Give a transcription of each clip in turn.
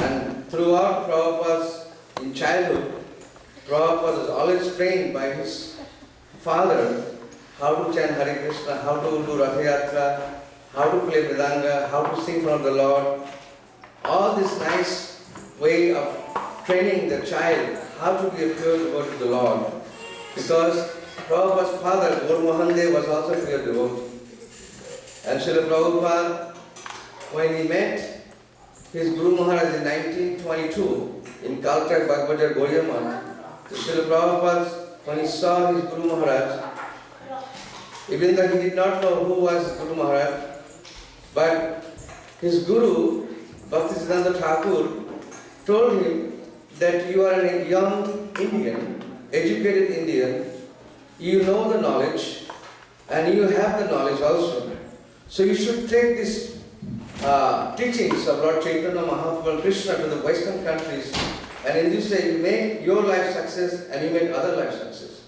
And throughout Prabhupada's in childhood, Prabhupada was always trained by his father how to chant Hare Krishna, how to do Ratha Yatra, how to play Mridanga, how to sing from the Lord. All this nice way of training the child how to be a pure devotee to the Lord. Because Prabhupada's father, Guru Mohan Dev, was also a pure devotee. And Srila Prabhupada, when he met his Guru Maharaj in 1922 in Calcutta, Bhagavad Gaudiya, Srila Prabhupada, when he saw his Guru Maharaj, even though he did not know who was Guru Maharaj, but his Guru, Bhaktisiddhanta Thakur, told him that you are a young Indian, educated Indian, you know the knowledge and you have the knowledge also. So you should take these teachings of Lord Chaitanya Mahaprabhu Krishna to the Western countries, and in this way you make your life success and you make other life success.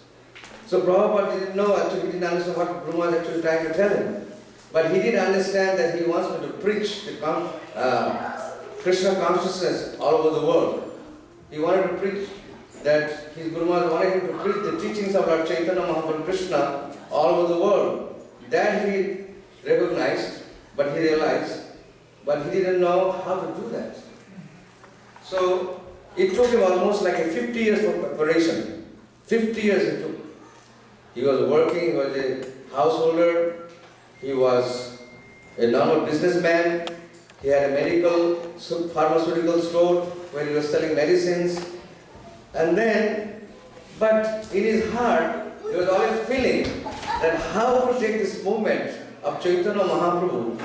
So Prabhupada didn't know, actually he didn't understand what Guru was actually trying to tell him. But he did understand that he wants me to preach the Krishna consciousness all over the world. He wanted to preach that his Guru Maharaj wanted him to preach the teachings of Lord Chaitanya Mahaprabhu Krishna all over the world. That he recognized, but he realized, but he didn't know how to do that. So it took him almost like a 50 years of preparation. 50 years it took. He was working, he was a householder, he was a normal businessman, He had a medical, pharmaceutical store where he was selling medicines. And then, but in his heart, he was always feeling that how to take this movement of Chaitanya Mahaprabhu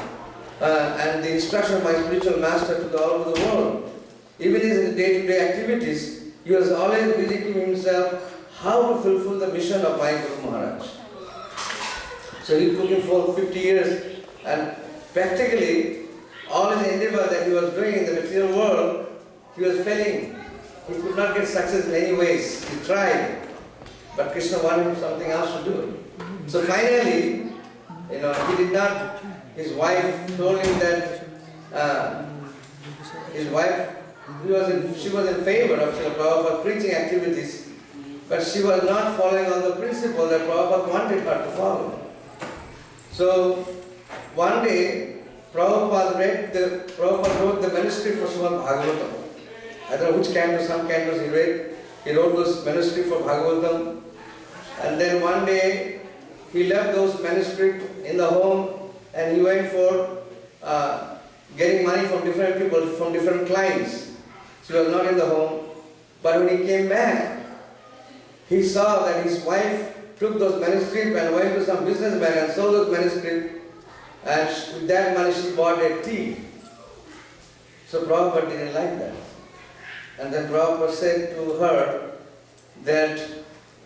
and the instruction of my spiritual master to all over the world. Even in his day-to-day activities, he was always busy keeping himself how to fulfill the mission of my Guru Maharaj. So he took him for 50 years, and practically all his endeavor that he was doing in the material world, he was failing. He could not get success in any ways. He tried, but Krishna wanted something else to do. So finally, he did not. His wife told him that his wife, she was in favor of Srila Prabhupada's preaching activities, but she was not following on the principle that Prabhupada wanted her to follow. So one day, Prabhupada wrote the manuscript for Srimad Bhagavatam. I don't know which cantos, some cantos he read. He wrote those manuscripts for Bhagavatam. And then one day, he left those manuscripts in the home and he went for getting money from different people, from different clients. So he was not in the home. But when he came back, he saw that his wife took those manuscripts and went to some businessman and sold those manuscripts. And with that money she bought a tea. So Prabhupada didn't like that. And then Prabhupada said to her that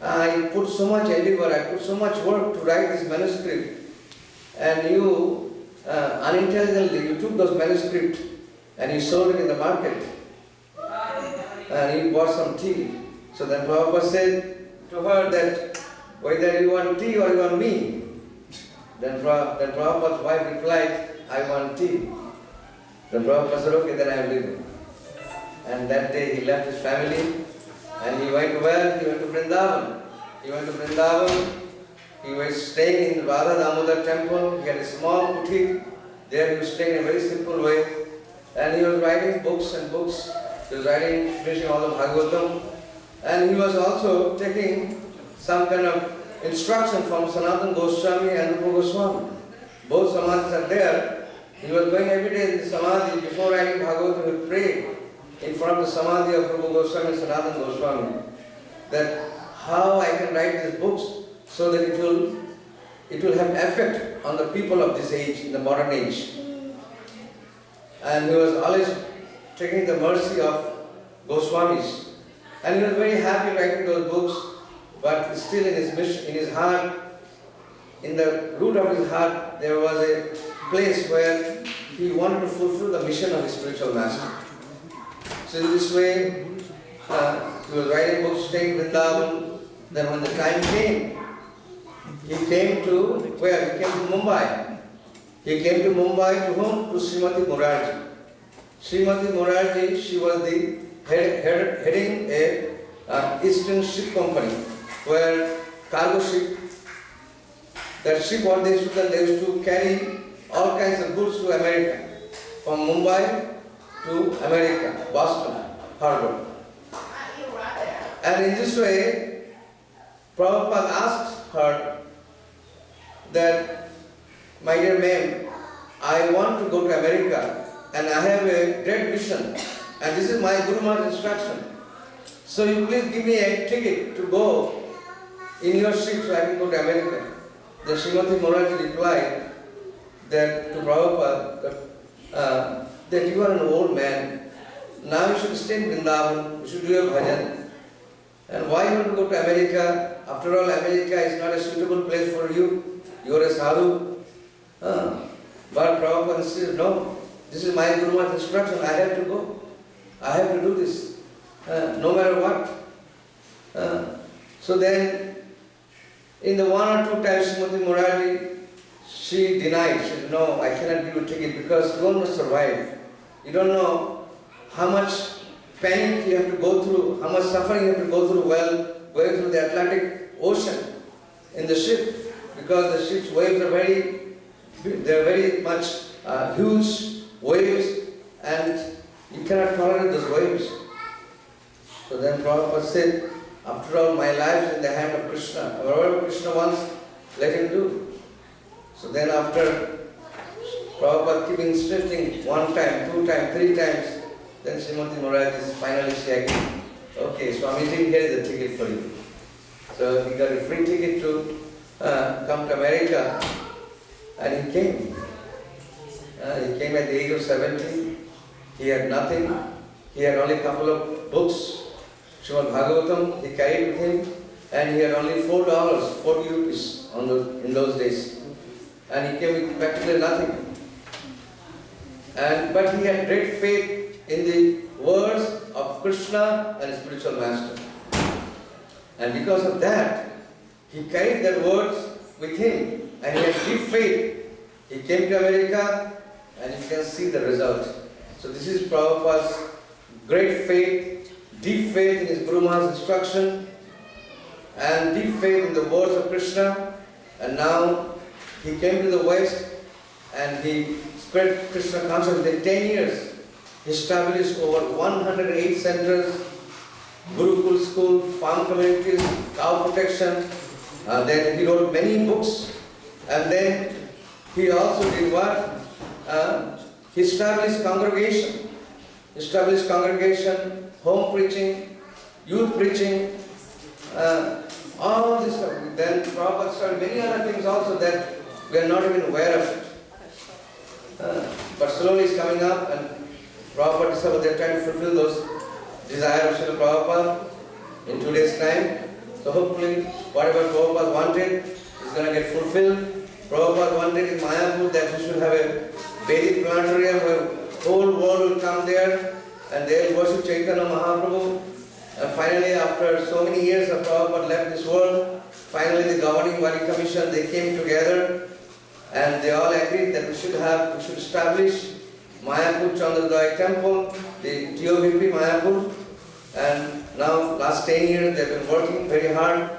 I put so much endeavor, I put so much work to write this manuscript, and you unintelligently you took those manuscripts and you sold it in the market and you bought some tea. So then Prabhupada said to her that whether you want tea or you want me. Then Prabhupada's wife replied, I want tea. Then Prabhupada said, okay, then I am leaving. And that day he left his family and he went to where? He went to Vrindavan. He was staying in Radha Damodar temple. He had a small boutique. There he was staying in a very simple way. And he was writing books and books. He was finishing all the Bhagavatam. And he was also taking some kind of instruction from Sanatana Goswami and Rupa Goswami. Both samadhis are there. He was going every day in the samadhi. Before writing Bhagavatam, he would pray in front of the samadhi of Rupa Goswami and Sanatana Goswami that how I can write these books so that it will have effect on the people of this age, in the modern age. And he was always taking the mercy of Goswamis. And he was very happy writing those books, but still in his mission, in his heart, in the root of his heart, there was a place where he wanted to fulfill the mission of his spiritual master. So in this way, he was writing books, staying in Vrindavan. Then when the time came, he came to where? He came to Mumbai. He came to Mumbai to whom? To Srimati Murarji. Srimati Murarji, she was the heading a Iskcon ship company, where cargo ship, that ship what they used to carry all kinds of goods to America, from Mumbai to America, Boston harbor. And in this way, Prabhupada asked her that, my dear ma'am, I want to go to America and I have a great mission and this is my Guru Maharaj's instruction. So you please give me a ticket to go in your ship so I can go to America. Then Srimati Murarji replied that to Prabhupada that you are an old man. Now you should stay in Vrindavan, you should do your bhajan. And why you want to go to America? After all, America is not a suitable place for you. You are a sadhu. But Prabhupada says, no, this is my Guru Maharaj's instruction. I have to go. I have to do this. No matter what. So then, in the one or two times Srimati Murarji, she denied. She said, no, I cannot give you a ticket because one must survive. You don't know how much panic you have to go through, how much suffering you have to go through while going through the Atlantic Ocean in the ship, because the ship's waves are very much huge waves, and you cannot tolerate those waves. So then Prabhupada said, after all, my life is in the hand of Krishna. Whatever Krishna wants, let him do. So then after Prabhupada keep insisting 1 time, 2 times, 3 times. Then Srimati Maharaj is finally saying, okay, Swamiji, here is the ticket for you. So he got a free ticket to come to America, and he came. He came at the age of 70. He had nothing. He had only a couple of books, Srimad Bhagavatam, he carried with him, and he had only $4, 40 rupees in those days. And he came with practically nothing. But he had great faith in the words of Krishna and his spiritual master. And because of that, he carried that words with him, and he had deep faith. He came to America, and you can see the result. So this is Prabhupada's great faith, deep faith in his Guru Maharaj's instruction, and deep faith in the words of Krishna. And now he came to the West, and he spread Krishna consciousness within 10 years. He established over 108 centers, Gurukul school, farm communities, cow protection. Then he wrote many books. And then he also did what? He established congregation. Home preaching, youth preaching, all this stuff. Then Prabhupada started many other things also that we are not even aware of it. But slowly it's coming up, and Prabhupada discovered they're trying to fulfill those desires of Srila Prabhupada in 2 days' time. So hopefully whatever Prabhupada wanted is going to get fulfilled. Prabhupada wanted in Mayapur that we should have a Vedic planetarium where whole world will come there and they will worship Chaitanya Mahaprabhu. And finally, after so many years of Prabhupada left this world, finally the governing body commission, they came together and they all agreed that we should establish Mayapur Chandrodaya temple, the TOVP Mayapur. And now, last 10 years, they've been working very hard,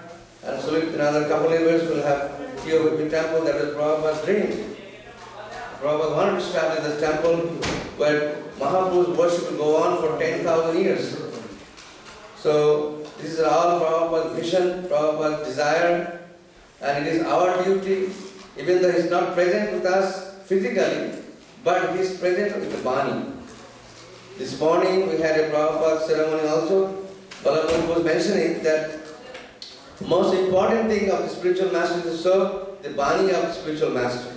and so in another couple of years, we'll have TOVP temple. That was Prabhupada's dream. Prabhupada wanted to establish this temple where Mahaprabhu's worship will go on for 10,000 years. So, this is all Prabhupada's vision, Prabhupada's desire, and it is our duty, even though he is not present with us physically, but he is present with the Bani. This morning we had a Prabhupada ceremony also. Balaram was mentioning that most important thing of the spiritual master is to serve the Bani of the spiritual master.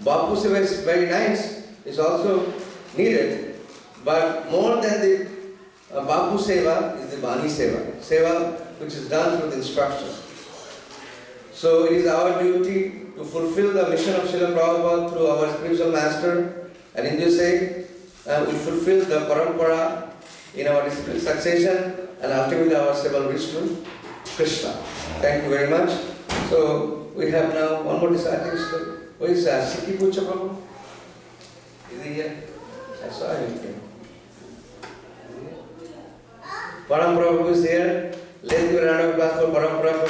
Bapu Seva is very nice, it's also needed, but more than the Bapu Seva is the Bani Seva which is done through the instruction. So it is our duty to fulfill the mission of Srila Prabhupada through our spiritual master, and in this way we fulfill the parampara in our discipline succession, and ultimately our seva will reach to Krishna. Thank you very much. So we have now one more disciple. Who is Sikhi Pucha Prabhu? Is he here? I saw him. Param Prabhu is here. Let's give a round of applause for Param Prabhu.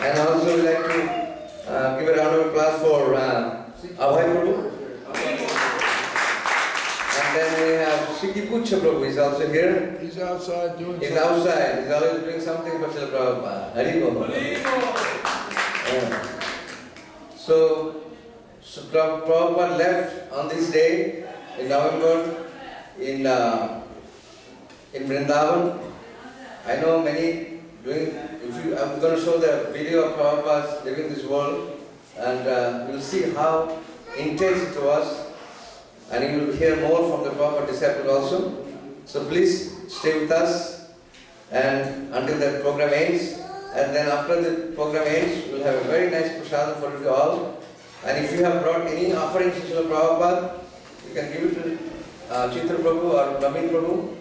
And also we'd like to give a round of applause for Abhay Prabhu. And then we have Sikhi Pucha Prabhu is also here. He's outside doing something. He's outside. He's always doing something for Srila Prabhupada. Hari Bol. So Prabhupada left on this day in November in Vrindavan. I know many doing. I'm going to show the video of Prabhupada leaving this world, and you'll see how intense it was, and you will hear more from the Prabhupada disciple also. So please stay with us, and until the program ends. And then after the program ends, we'll have a very nice prasadam for you all. And if you have brought any offering to Srila Prabhupada, you can give it to Chitra Prabhu or Naveen Prabhu,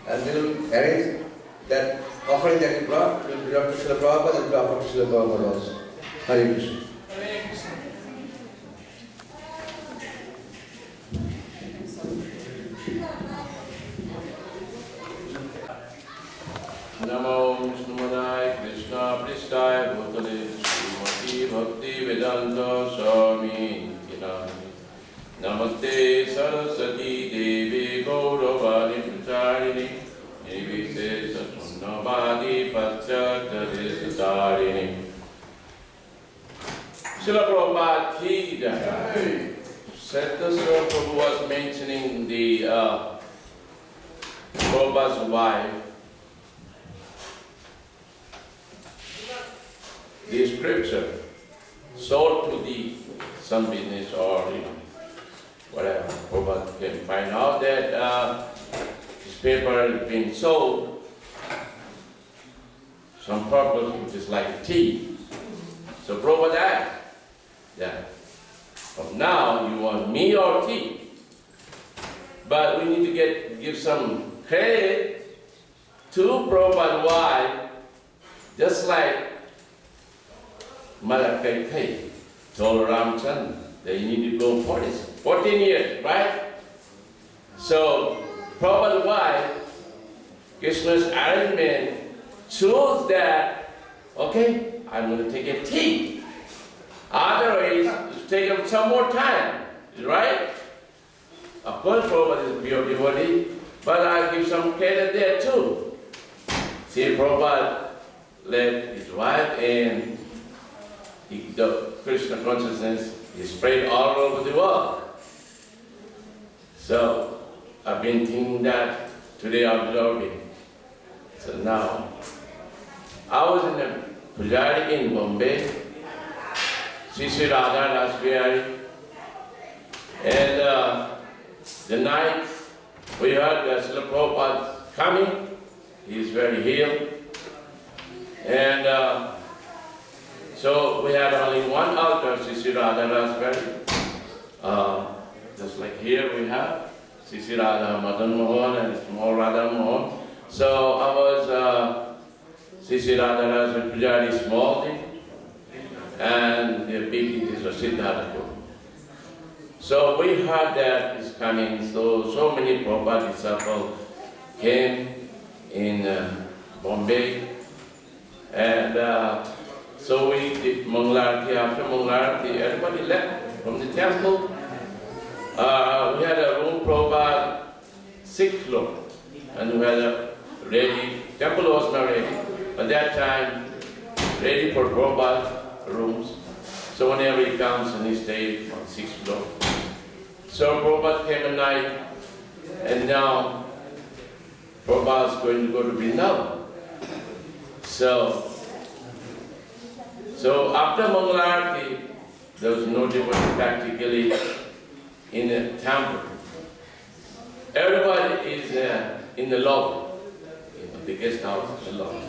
and they will arrange that offering that you brought, will be brought to Srila Prabhupada and offered to Srila Prabhupada also. Hare Krishna. Namo Vishnumadaya Krishna Prishthaya Bhutale Srimati Bhakti Vedanta Swami Kirani Namaste Saraswati Devi Gauravani Pracharini Nivise Satunavadi Paschatadesatarini Srila Prabhupada ki Ki Jai. Satuarday Prabhu was mentioning the Prabhupada's wife. The scripture sold to the some business or whatever. Prabhupada can find out that his paper is being sold some purpose which is like tea. So Prabhupada asked, yeah, from now you want me or tea? But we need to give some credit to Prabhupada's wife, just like Mother Kaikai told Ramchandra that you need to go 14 years, right? So Prabhupada's wife, Krishna's arrangement, chose that, okay, I'm going to take a tea. Otherwise, it's taken some more time, right? Of course, Prabhupada is pure devotee, but I'll give some credit there too. See, Prabhupada left his wife and the Krishna consciousness is spread all over the world. So, I've been thinking that today, observing. So now, I was in a pujari in Bombay, Sri Radha Rasbihari, and the night we heard that Srila Prabhupada coming, he is very healed, and so we had only one altar, Sri Radha Rasbihari. Just like here we have Sri Radha Madan Mohan and small Radha Mohan. So I was Sri Radha Rasbihari Pujari small thing, and the big is a Siddhartha. So we heard that is coming, so many Prabhupada disciples came in Bombay, and so we did Mangalarti. After Mangalarti, everybody left from the temple. We had a room, Prabhupada, 6th floor, and we had a ready, temple was not ready. At that time, ready for Prabhupada rooms. So whenever he comes and he stays on 6th floor. So Prabhupada came at night, and now Prabhupada is going to go to Vrindavan. So after Mangalarti, there was no devotee practically in the temple. Everybody is in the lobby, the guest house, the lobby,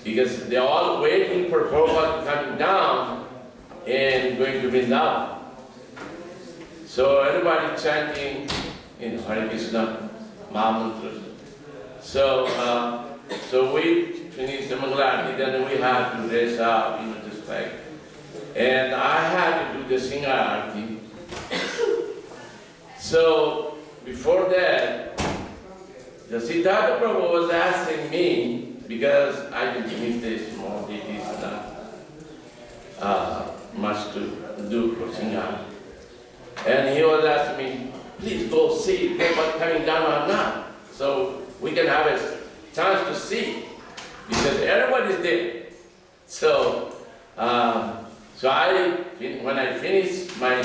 because they are all waiting for Prabhupada coming down and going to Vrindavan. So everybody chanting in Hare Krishna, Mahamantras. So we finished the Mangalarti, then we had to dress up, just like. And I had to do the Singarati. So before that, the Siddhartha Prabhu was asking me, because I didn't finish this small deities, much to do for Singarati. And he was asking me, please go see Prabhupada coming down or not, so we can have a chance to see, because everybody's there. So, when I finished my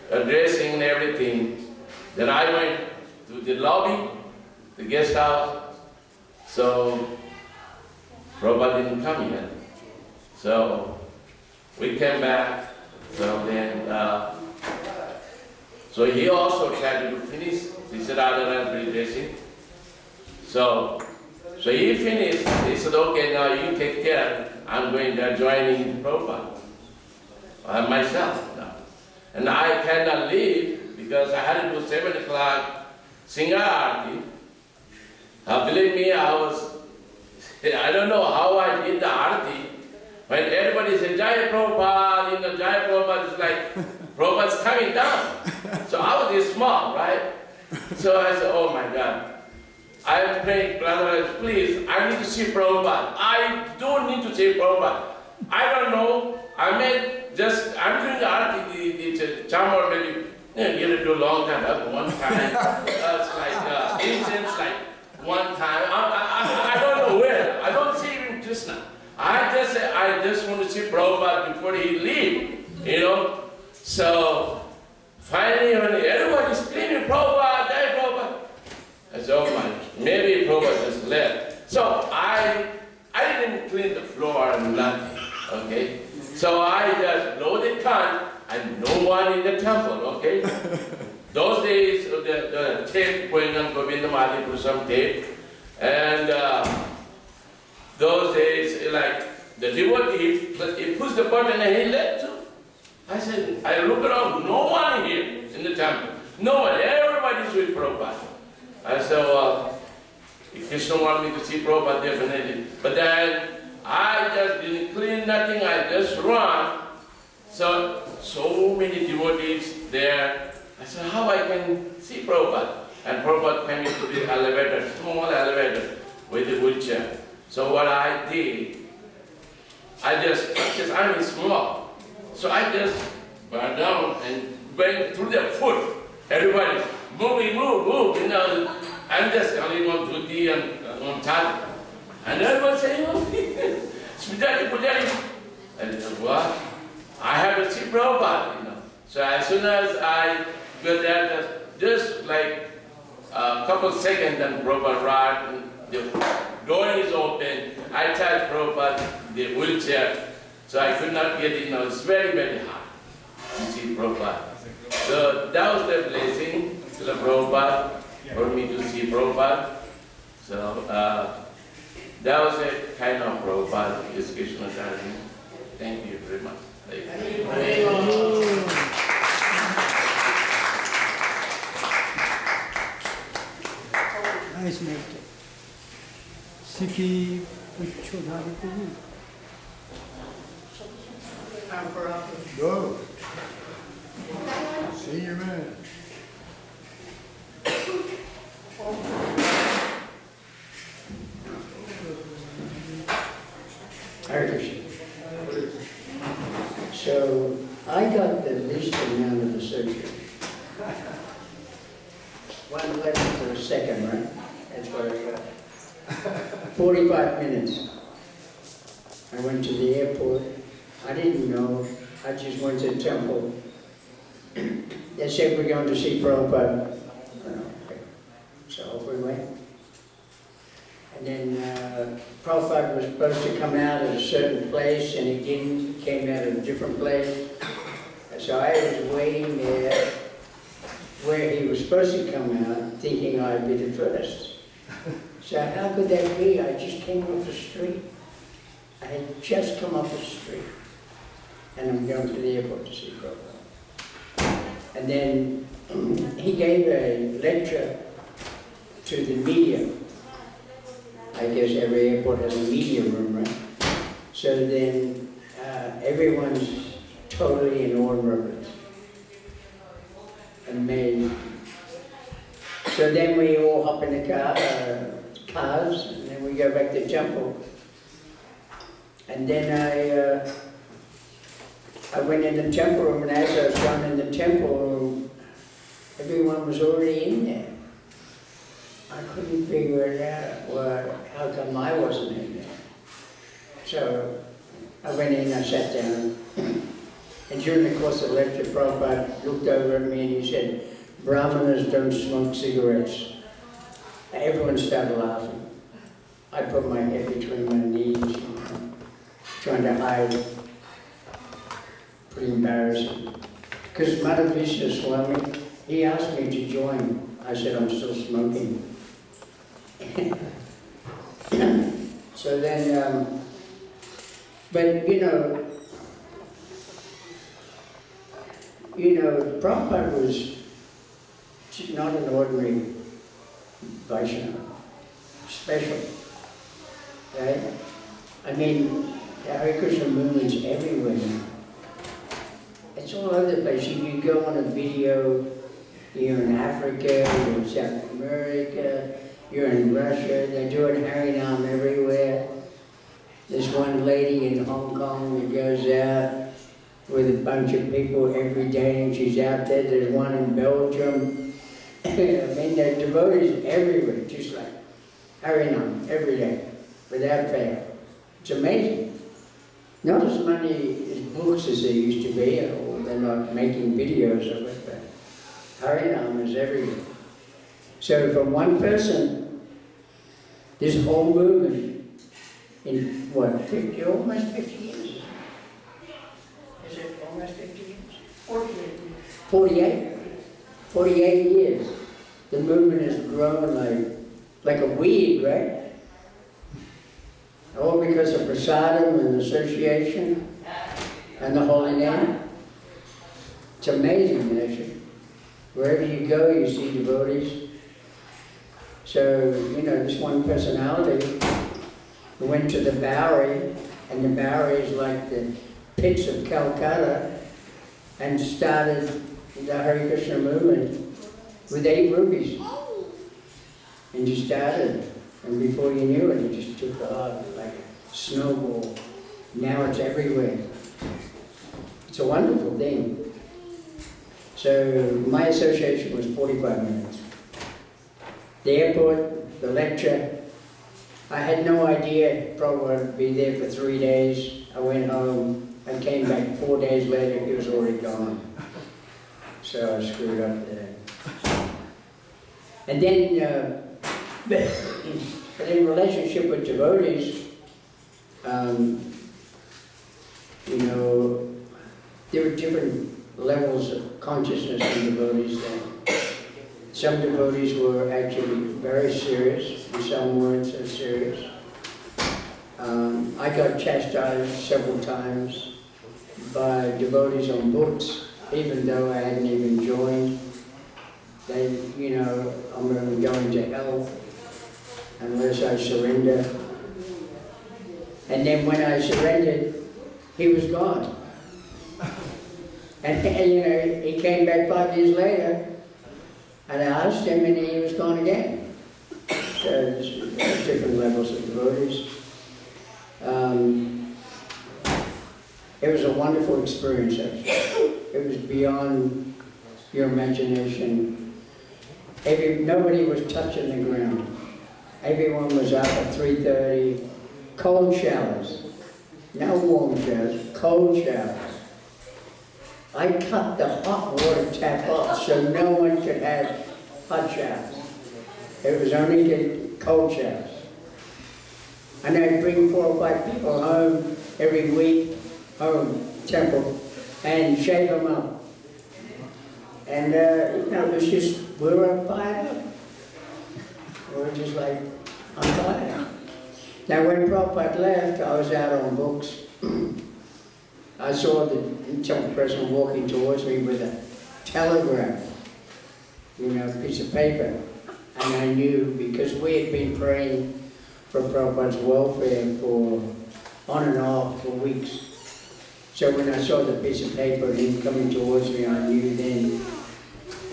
dressing and everything, then I went to the lobby, the guest house. So Prabhupada didn't come yet. So we came back. So then, so he also tried to finish this Radha dressing. So he finished. He said, okay, now you take care. I'm going to join in Prabhupada. Myself now. And I cannot leave because I had to do 7 o'clock Singarati. Believe me, I don't know how I did the Arati. When everybody said, Jaya Prabhupada, Jaya Prabhupada is like, Prabhupada's coming down. So I was this small, right? So I said, oh my God. I prayed, brother, please, I need to see Prabhupada. I don't need to see Prabhupada. I don't know. I'm doing the Arati, the chamber maybe, you have to do a long time, one time. It's like incense, like one time. I don't know where. I don't see even Krishna. I just want to see Prabhupada before he leave, So finally, when everybody's screaming, Prabhupada, Jai Prabhupada. I said, oh my, maybe Prabhupada just left. So I didn't clean the floor and nothing, okay? So I just blow the can and no one in the temple, okay? Those days, the tape going on, Govindamadi put some tape. And those days, like the devotee, he pushed the button and he left too. I said, I look around, no one here in the temple. No one, everybody's with Prabhupada. I said, well, if Krishna wanted me to see Prabhupada, definitely. But then I just didn't clean nothing, I just run. So many devotees there. I said, how I can see Prabhupada? And Prabhupada came into the elevator, small elevator, with the wheelchair. So what I did, I'm small. So I just bent down and went through their foot. Everybody, move, you know. I'm just calling on Dhruti and on Chad. And everyone saying, oh, Pujari. And I said, what? I have to see Prabhupada, you know. So as soon as I got there, just like a couple seconds, and Prabhupada arrived, and the door is open. I touched Prabhupada, the wheelchair, so I could not get in. It's very, very hard to see Prabhupada. So that was the blessing to the Prabhupada for me to see Prabhupada. So that was a kind of Prabhupada discussion. Thank you very much. Nice meditation. Sikhi Satuarday Prabhu. Go. Senior man. Hare Krishna. So I got the least amount of the surgery. 1/11 for a second, right? That's what I got. 45 minutes. I went to the airport. I didn't know. I just went to the temple. They said we're going to see Prabhupada. Okay. So off we went. And then Prabhupada was supposed to come out at a certain place, and he didn't. He came out at a different place. So I was waiting there where he was supposed to come out, thinking I'd be the first. So how could that be? I just came off the street. I had just come off the street. And I'm going to the airport to see Prabhupada. And then he gave a lecture to the media. I guess every airport has a media room, right? So then everyone's totally in awe and reverence. Amazing. So then we all hop in the cars, and then we go back to the temple. And then I went in the temple room, and as I was going in the temple room, everyone was already in there. I couldn't figure it out. Well, how come I wasn't in there? So I went in, I sat down, and during the course of the lecture, Prabhupada looked over at me and he said, Brahmanas don't smoke cigarettes. Everyone started laughing. I put my head between my knees, trying to hide. Pretty embarrassing. Because Madhavishya Swami, he asked me to join. I said, I'm still smoking. So then, but you know, Prabhupada was not an ordinary Vaishnava, special, right? I mean, the Hare Krishna movement's everywhere now. It's all over the place. You can go on a video, you're in Africa, you're in South America, you're in Russia, they're doing Harinam everywhere. There's one lady in Hong Kong that goes out with a bunch of people every day, and she's out there. There's one in Belgium. I mean, there are devotees everywhere, just like Harinam, every day, without fail. It's amazing. Not as many books as there used to be and all they're not making videos of it, but Harinam is everywhere. So from one person, this whole movement in what, 50, almost 50 years? Is it almost 50 years? 48. 48 years. The movement has grown like a weed, right? All because of prasadam and association and the holy name. It's amazing, actually. Wherever you go, you see devotees. So, this one personality who went to the Bowery, and the Bowery is like the pits of Calcutta, and started the Hare Krishna movement with 8 rupees. And you started, and before you knew it, it just took off like a snowball. Now it's everywhere. It's a wonderful thing. So my association was 45 minutes. The airport, the lecture, I had no idea Prabhupada would be there for 3 days. I went home, I came back 4 days later, he was already gone. So I screwed up there. And then, but in relationship with devotees, there were different levels of consciousness in devotees then. Some devotees were actually very serious, and some weren't so serious. I got chastised several times by devotees on books, even though I hadn't even joined. They, I'm going to hell unless I surrender. And then when I surrendered, he was gone. And he came back 5 years later, and I asked him, and he was gone again. So there's different levels of devotees. It was a wonderful experience, actually. It was beyond your imagination. Nobody was touching the ground. Everyone was up at 3:30. Cold showers. No warm showers, cold showers. I cut the hot water tap off so no one could have hot showers. It was only the cold showers. And I'd bring 4 or 5 people home every week, temple, and shave them up. And, it was just, we were on fire. We were just like on fire. Now when Prabhupada left, I was out on books. I saw some person walking towards me with a telegram, a piece of paper. And I knew, because we had been praying for Prabhupada's welfare on and off for weeks. So when I saw the piece of paper and him coming towards me, I knew then.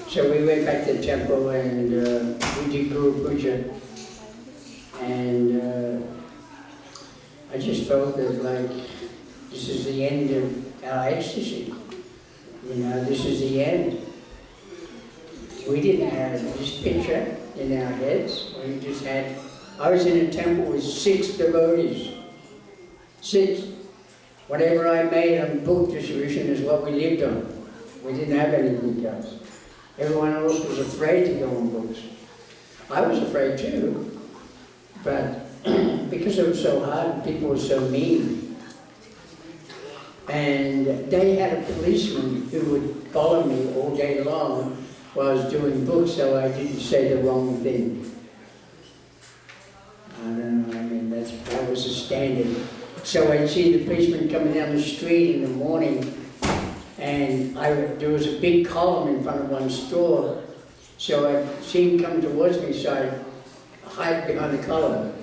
So we went back to the temple and we did Guru Puja. And I just felt that this is the end of our ecstasy. This is the end. We didn't have this picture in our heads. We just had, I was in a temple with 6 devotees. 6. Whatever I made on book distribution is what we lived on. We didn't have anything else. Everyone else was afraid to go on books. I was afraid too, but because it was so hard and people were so mean. And they had a policeman who would follow me all day long while I was doing books so I didn't say the wrong thing. I don't know, that was the standard. So I'd see the policeman coming down the street in the morning, and there was a big column in front of one store, so I'd see him come towards me, so I'd hide behind the column.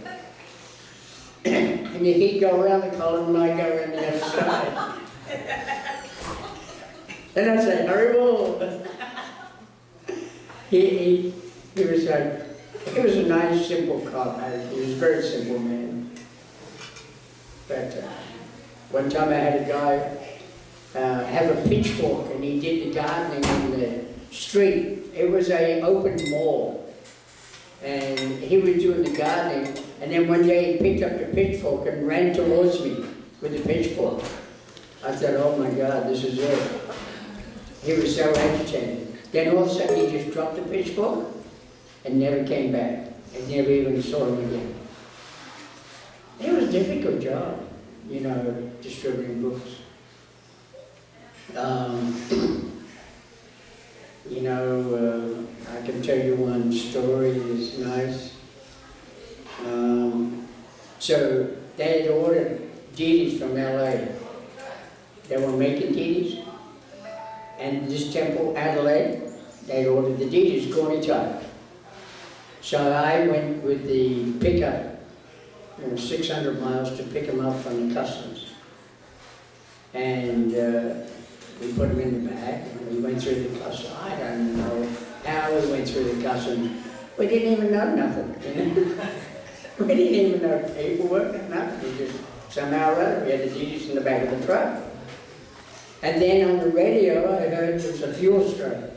And he'd go around the column and I'd go around the other side. And I'd say, Haribol! He was a nice, simple cop. He was a very simple man. But one time I had a guy have a pitchfork and he did the gardening in the street. It was an open mall. And he was doing the gardening, and then one day he picked up the pitchfork and ran towards me with the pitchfork. I thought, oh my God, this is it. He was so agitated. Then all of a sudden he just dropped the pitchfork and never came back. And never even saw him again. It was a difficult job, you know, distributing books. You know, I can tell you one story that's nice. So they had ordered deities from LA. They were making deities. And this temple, Adelaide, they ordered the deities, Gawney type. So I went with the pickup, 600 miles to pick them up from the customs. And we put them in the bag, and we went through the customs. I don't know how we went through the customs. We didn't even know nothing, you know? We didn't even know paperwork, nothing. We just somehow or other, we had the deities in the back of the truck. And then on the radio, I heard there was a fuel strike.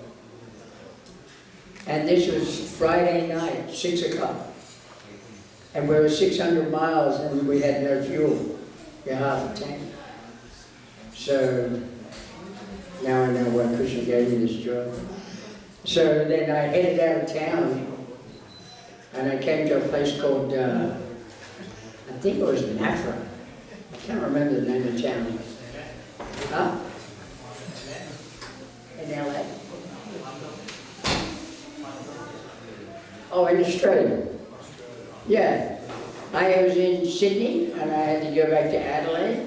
And this was Friday night, 6 o'clock. And we were 600 miles and we had no fuel. We had half a tank. So now I know why Krishna gave me this job. So then I headed out of town and I came to a place called, I think it was Nafra. I can't remember the name of the town. Huh? In LA. Oh, in Australia. Yeah. I was in Sydney and I had to go back to Adelaide.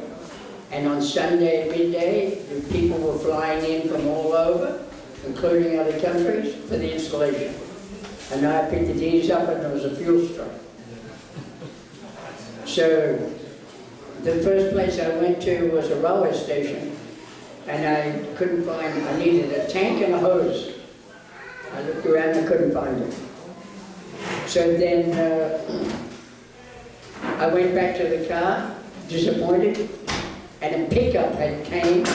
And on Sunday at midday, the people were flying in from all over, including other countries, for the installation. And I picked the deities up and there was a fuel strike. So the first place I went to was a railway station. And I couldn't find, I needed a tank and a hose. I looked around and couldn't find it. So then I went back to the car, disappointed, and a pickup had came,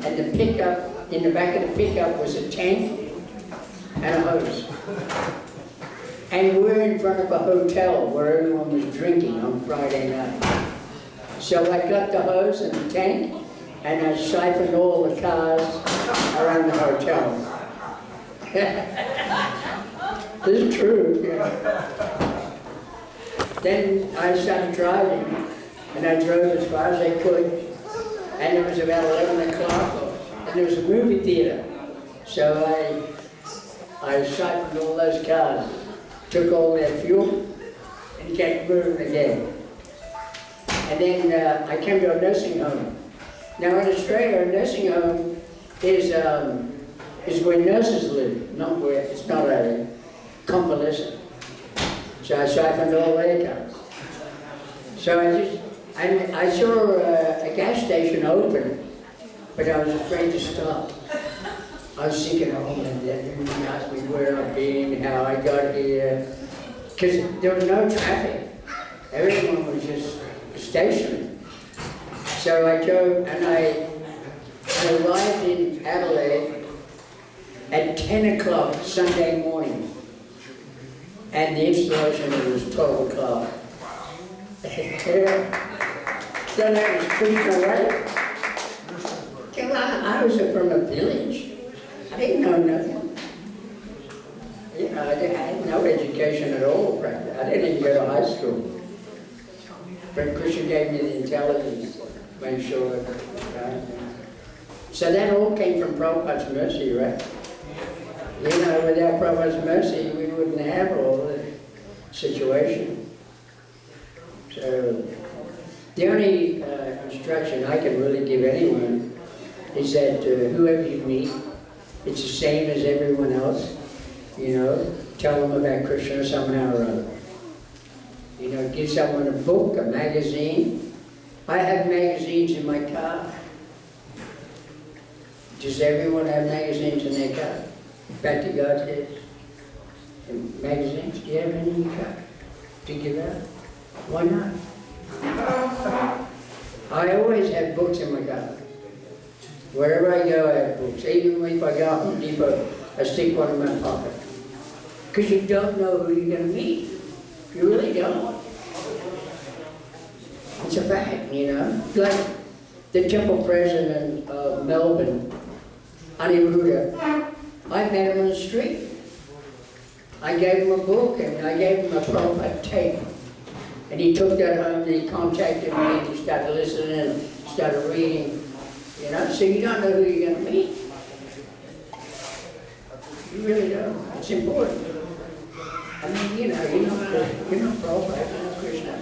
and the pickup, in the back of the pickup was a tank and a hose. And we're in front of a hotel where everyone was drinking on Friday night. So I got the hose and the tank, and I siphoned all the cars around the hotel. This is true, yeah. Then I started driving, and I drove as far as I could, and it was about 11 o'clock, and there was a movie theater. So I siphoned all those cars, took all their fuel, and kept moving again. And then I came to a nursing home. Now in Australia, a nursing home is where nurses live, not where, it's not a convalescent. So I siphoned all their cars. So I saw a gas station open, but I was afraid to stop. I was thinking, oh man, that didn't ask me where I've been, how I got here. Because there was no traffic. Everyone was just stationary. So I drove and I arrived in Adelaide at 10 o'clock Sunday morning. And the installation was 12 o'clock. So that was pretty correct. I was from a village. I didn't know nothing. You know, I had no education at all. I didn't even go to high school. But Krishna gave me the intelligence to make sure. So that all came from Prabhupada's mercy, right? You know, without Prabhupada's mercy, we wouldn't have all the situation. So the only instruction I can really give anyone is that whoever you meet, it's the same as everyone else. You know, tell them about Krishna somehow or other. You know, give someone a book, a magazine. I have magazines in my car. Does everyone have magazines in their car? Back to God's head. Magazines? Do you have any in your car to give out? Why not? I always have books in my car. Wherever I go, I have books. Even if I go out Home Depot, I stick one in my pocket. Because you don't know who you're going to meet. You really don't. It's a fact, you know. Like the temple president of Melbourne, Aniruddha, I met him on the street. I gave him a book and I gave him a Prabhupada tape. And he took that home and he contacted me and he started listening and started reading. You know, so you don't know who you're going to meet. You really don't. It's important. I mean, you're not Prabhupada, you're not Krishna.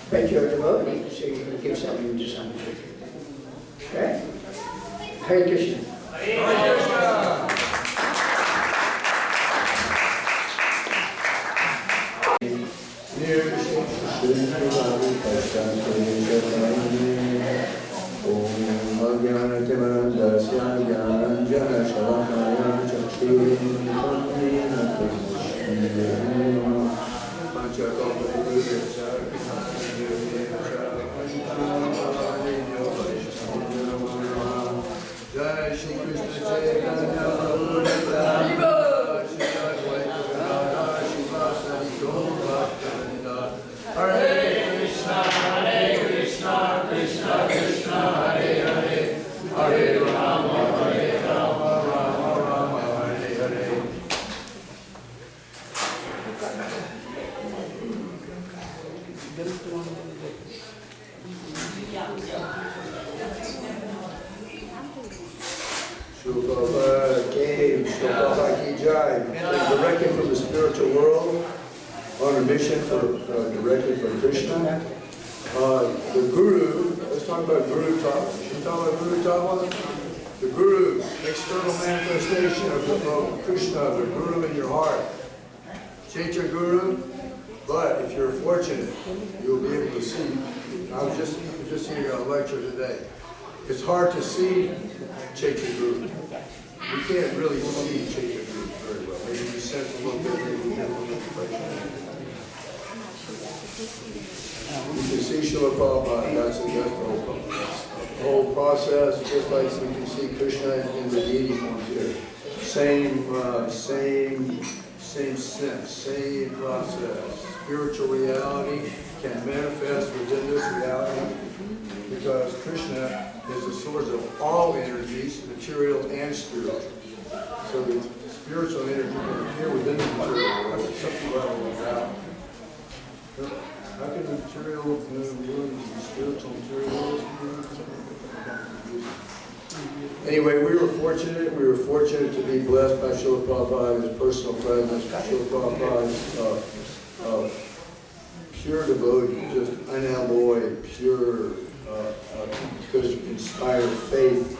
But you're a devotee, so you're going to give something to somebody. Okay? Hare Krishna. Hare Krishna. Directly from the spiritual world, on a mission directly from Krishna. The Guru, let's talk about Guru Talk. Should we talk about Guru Talk? The Guru, external manifestation of Krishna, the Guru in your heart. Change your Guru, but if you're fortunate, you'll be able to see. I was just hearing a lecture today. It's hard to see Chaitanya Guru. You can't really see Chaitanya Guru very well. Maybe you sense a little bit, maybe you get a little information. You can see Srila Prabhupada, that's the whole process, just like we can see Krishna in the deity forms here. Same sense, same process. Spiritual reality can manifest within this reality because Krishna is the source of all energies, material and spiritual. So the spiritual energy can appear within the material world at some level of that. How can the material move the spiritual material? Anyway, we were fortunate to be blessed by Srila Prabhupada, his personal presence, Srila Prabhupada, pure devotee, just unalloyed, pure, could inspire faith,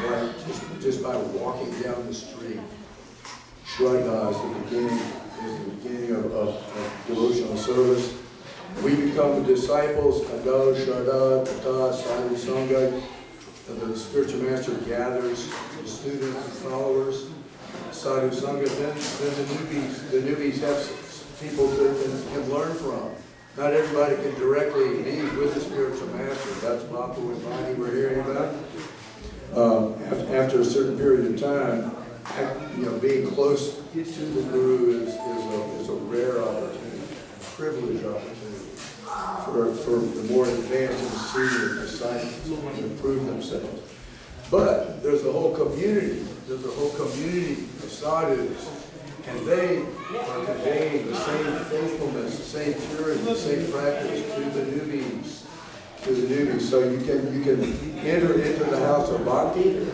right? Just by walking down the street. Shraddha is the beginning of devotional service. We become the disciples, Ado, Shraddha, Tata, Sadhu, Sangha. The spiritual master gathers the students and followers, Sadhu Sangha. Then the newbies have people that can learn from. Not everybody can directly be with the spiritual master. That's Bapu and Vani we're hearing about. After a certain period of time, being close to the Guru is a rare opportunity, a privileged opportunity for the more advanced and senior disciples to improve themselves. But there's a whole community. There's a whole community of sadhus, and they are conveying the same faithfulness, the same purity, the same practice to the newbies. So you can enter into the house of bhakti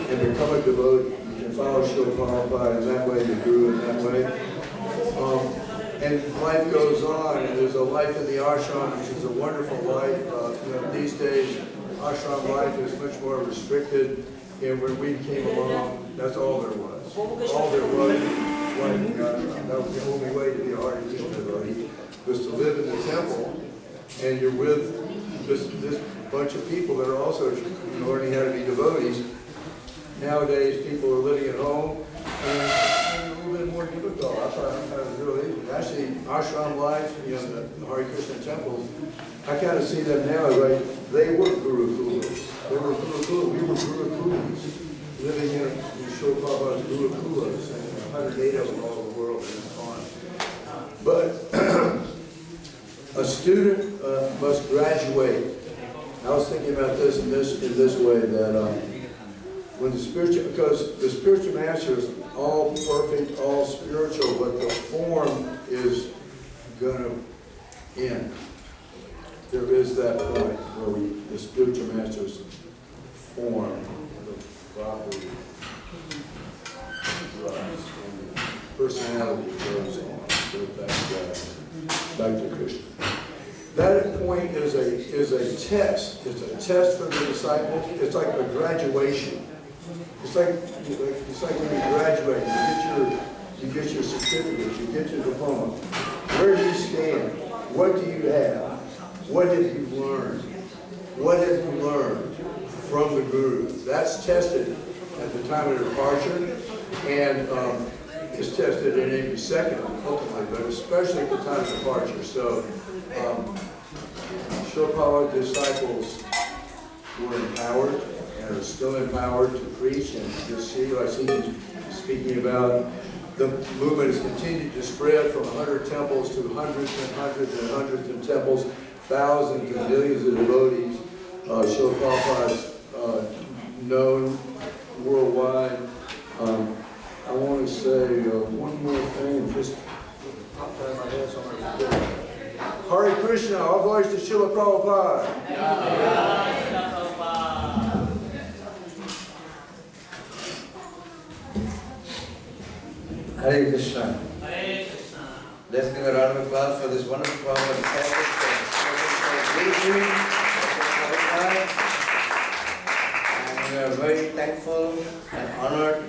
and become a devotee. You can follow Srila Prabhupada in that way, the Guru in that way. And life goes on, and there's a life in the ashram, which is a wonderful life. These days, ashram life is much more restricted. And when we came along, that's all there was. All there was life in the ashram. That was the only way to be a Hare Krishna devotee, was to live in the temple, and you're with this bunch of people that are also learning how to be devotees. Nowadays, people are living at home, and it's a little bit more difficult. I thought it was really easy. Actually, ashram life, the Hare Krishna temples, I kind of see them now as like they were Gurukulas. They were Gurukulas. We were Gurukulas, living in Srila Prabhupada's Gurukulas, and 108 of them all over the world, and it's fun. But a student must graduate. I was thinking about this in this way, that when the spiritual, because the spiritual master is all perfect, all spiritual, but the form is gonna end. There is that point where the spiritual master's form, the property, personality goes on, goes back to Krishna. That point is a test. It's a test for the disciples. It's like a graduation. It's like when you graduate, you get your certificate, you get your diploma. Where do you stand? What do you have? What have you learned? What have you learned from the Guru? That's tested at the time of departure, and it's tested in every second, ultimately, but especially at the time of departure. So, Srila Prabhupada's disciples were empowered and are still empowered to preach and to see, like he's speaking about, the movement has continued to spread from 100 temples to hundreds and hundreds and hundreds of temples, thousands and millions of devotees. Srila Prabhupada is known worldwide. I want to say one more thing, just top of my head, so I'm going to forget. Hare Krishna, all glories to Srila Prabhupada. Hare Krishna. Hare Krishna. Let's give a round of applause for this wonderful Prabhupada. And we are very thankful and honored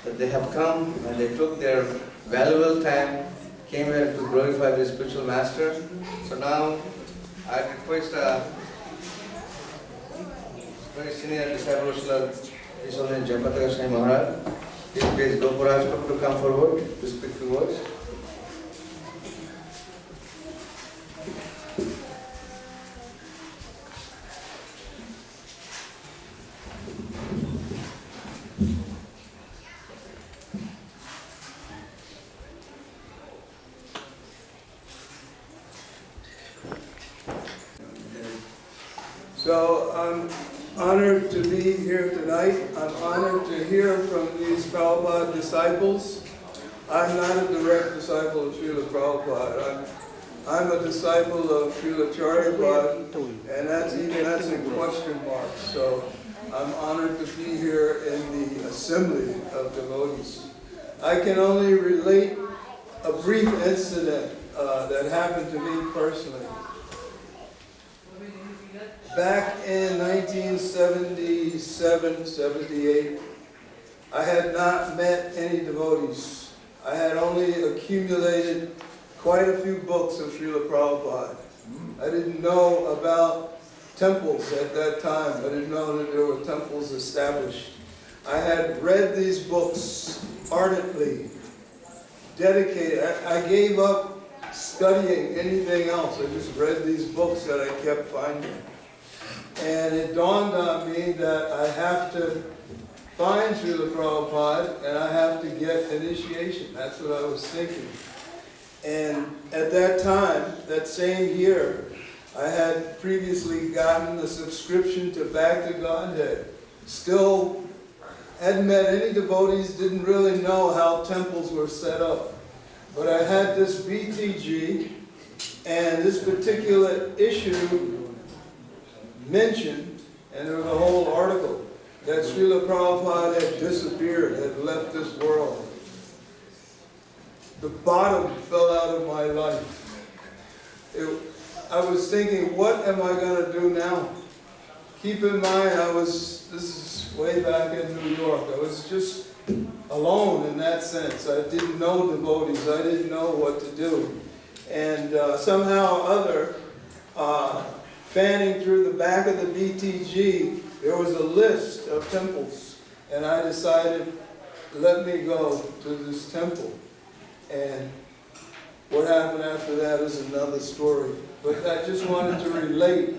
that they have come and they took their valuable time, came here to glorify the spiritual master. So now I request a very senior disciple of His Holiness Jayapataka Swami Maharaj, please Gopuraj to come forward to speak few words. So I'm honored to be here tonight. I'm honored to hear from these Prabhupada disciples. I'm not a direct disciple of Srila Prabhupada. I'm a disciple of Srila Charyapada, and that's in question marks. So I'm honored to be here in the assembly of devotees. I can only relate a brief incident that happened to me personally. Back in 1977, 78, I had not met any devotees. I had only accumulated quite a few books of Srila Prabhupada. I didn't know about temples at that time. I didn't know that there were temples established. I had read these books ardently, dedicated. I gave up studying anything else. I just read these books that I kept finding. And it dawned on me that I have to find Srila Prabhupada and I have to get initiation. That's what I was thinking. And at that time, that same year, I had previously gotten a subscription to Back to Godhead. Still hadn't met any devotees, didn't really know how temples were set up. But I had this BTG, and this particular issue mentioned, and there was a whole article, that Srila Prabhupada had disappeared, had left this world. The bottom fell out of my life. I was thinking, what am I going to do now? Keep in mind, this is way back in New York. I was just alone in that sense. I didn't know devotees. I didn't know what to do. And somehow or other, fanning through the back of the BTG, there was a list of temples. And I decided, let me go to this temple. And what happened after that is another story. But I just wanted to relate.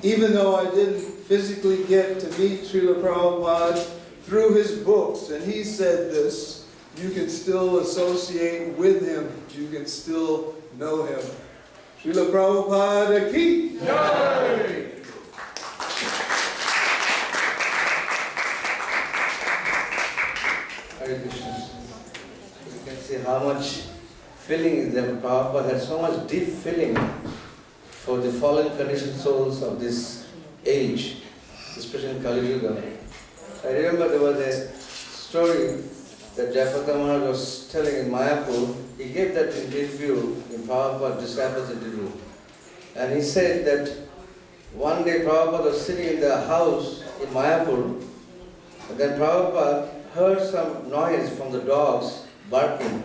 Even though I didn't physically get to meet Srila Prabhupada through his books, and he said this, you can still associate with him. You can still know him. Srila Prabhupada ki jai! You can see how much feeling is there. Prabhupada had so much deep feeling for the fallen conditioned souls of this age, especially in Kali Yuga. I remember there was a story that Jayapataka Maharaj was telling in Mayapur. He gave that interview in Prabhupada disciples interview. And he said that one day Prabhupada was sitting in the house in Mayapur, and then Prabhupada heard some noise from the dogs barking.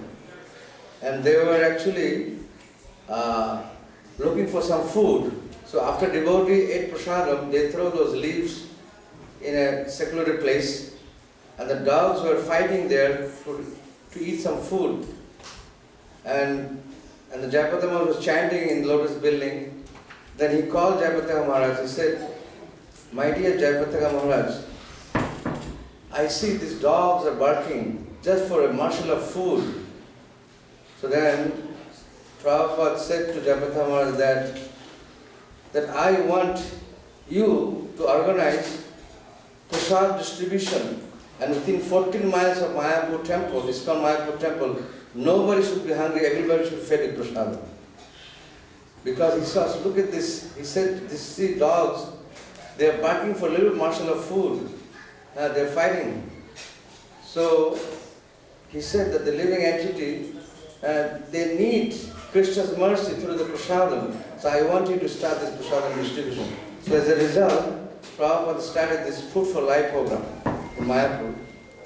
And they were actually looking for some food. So after devotee ate prasadam, they throw those leaves in a secluded place, and the dogs were fighting there to eat some food. And the Jayapataka Maharaj was chanting in the Lotus building. Then he called Jayapataka Maharaj. He said, "My dear Jayapataka Maharaj, I see these dogs are barking just for a morsel of food." So then Prabhupada said to Jayapataka Maharaj that I want you to organize prasad distribution, and within 14 miles of Mayapur temple, Iskcon Mayapur temple, nobody should be hungry, everybody should be fed with prasad. Because he saw, look at this, he said, see dogs, they are barking for a little morsel of food, they are fighting. So he said that the living entity, they need Krishna's mercy through the prasadam. So I want you to start this prasadam distribution. So as a result, Prabhupada started this Food for Life program in Mayapur.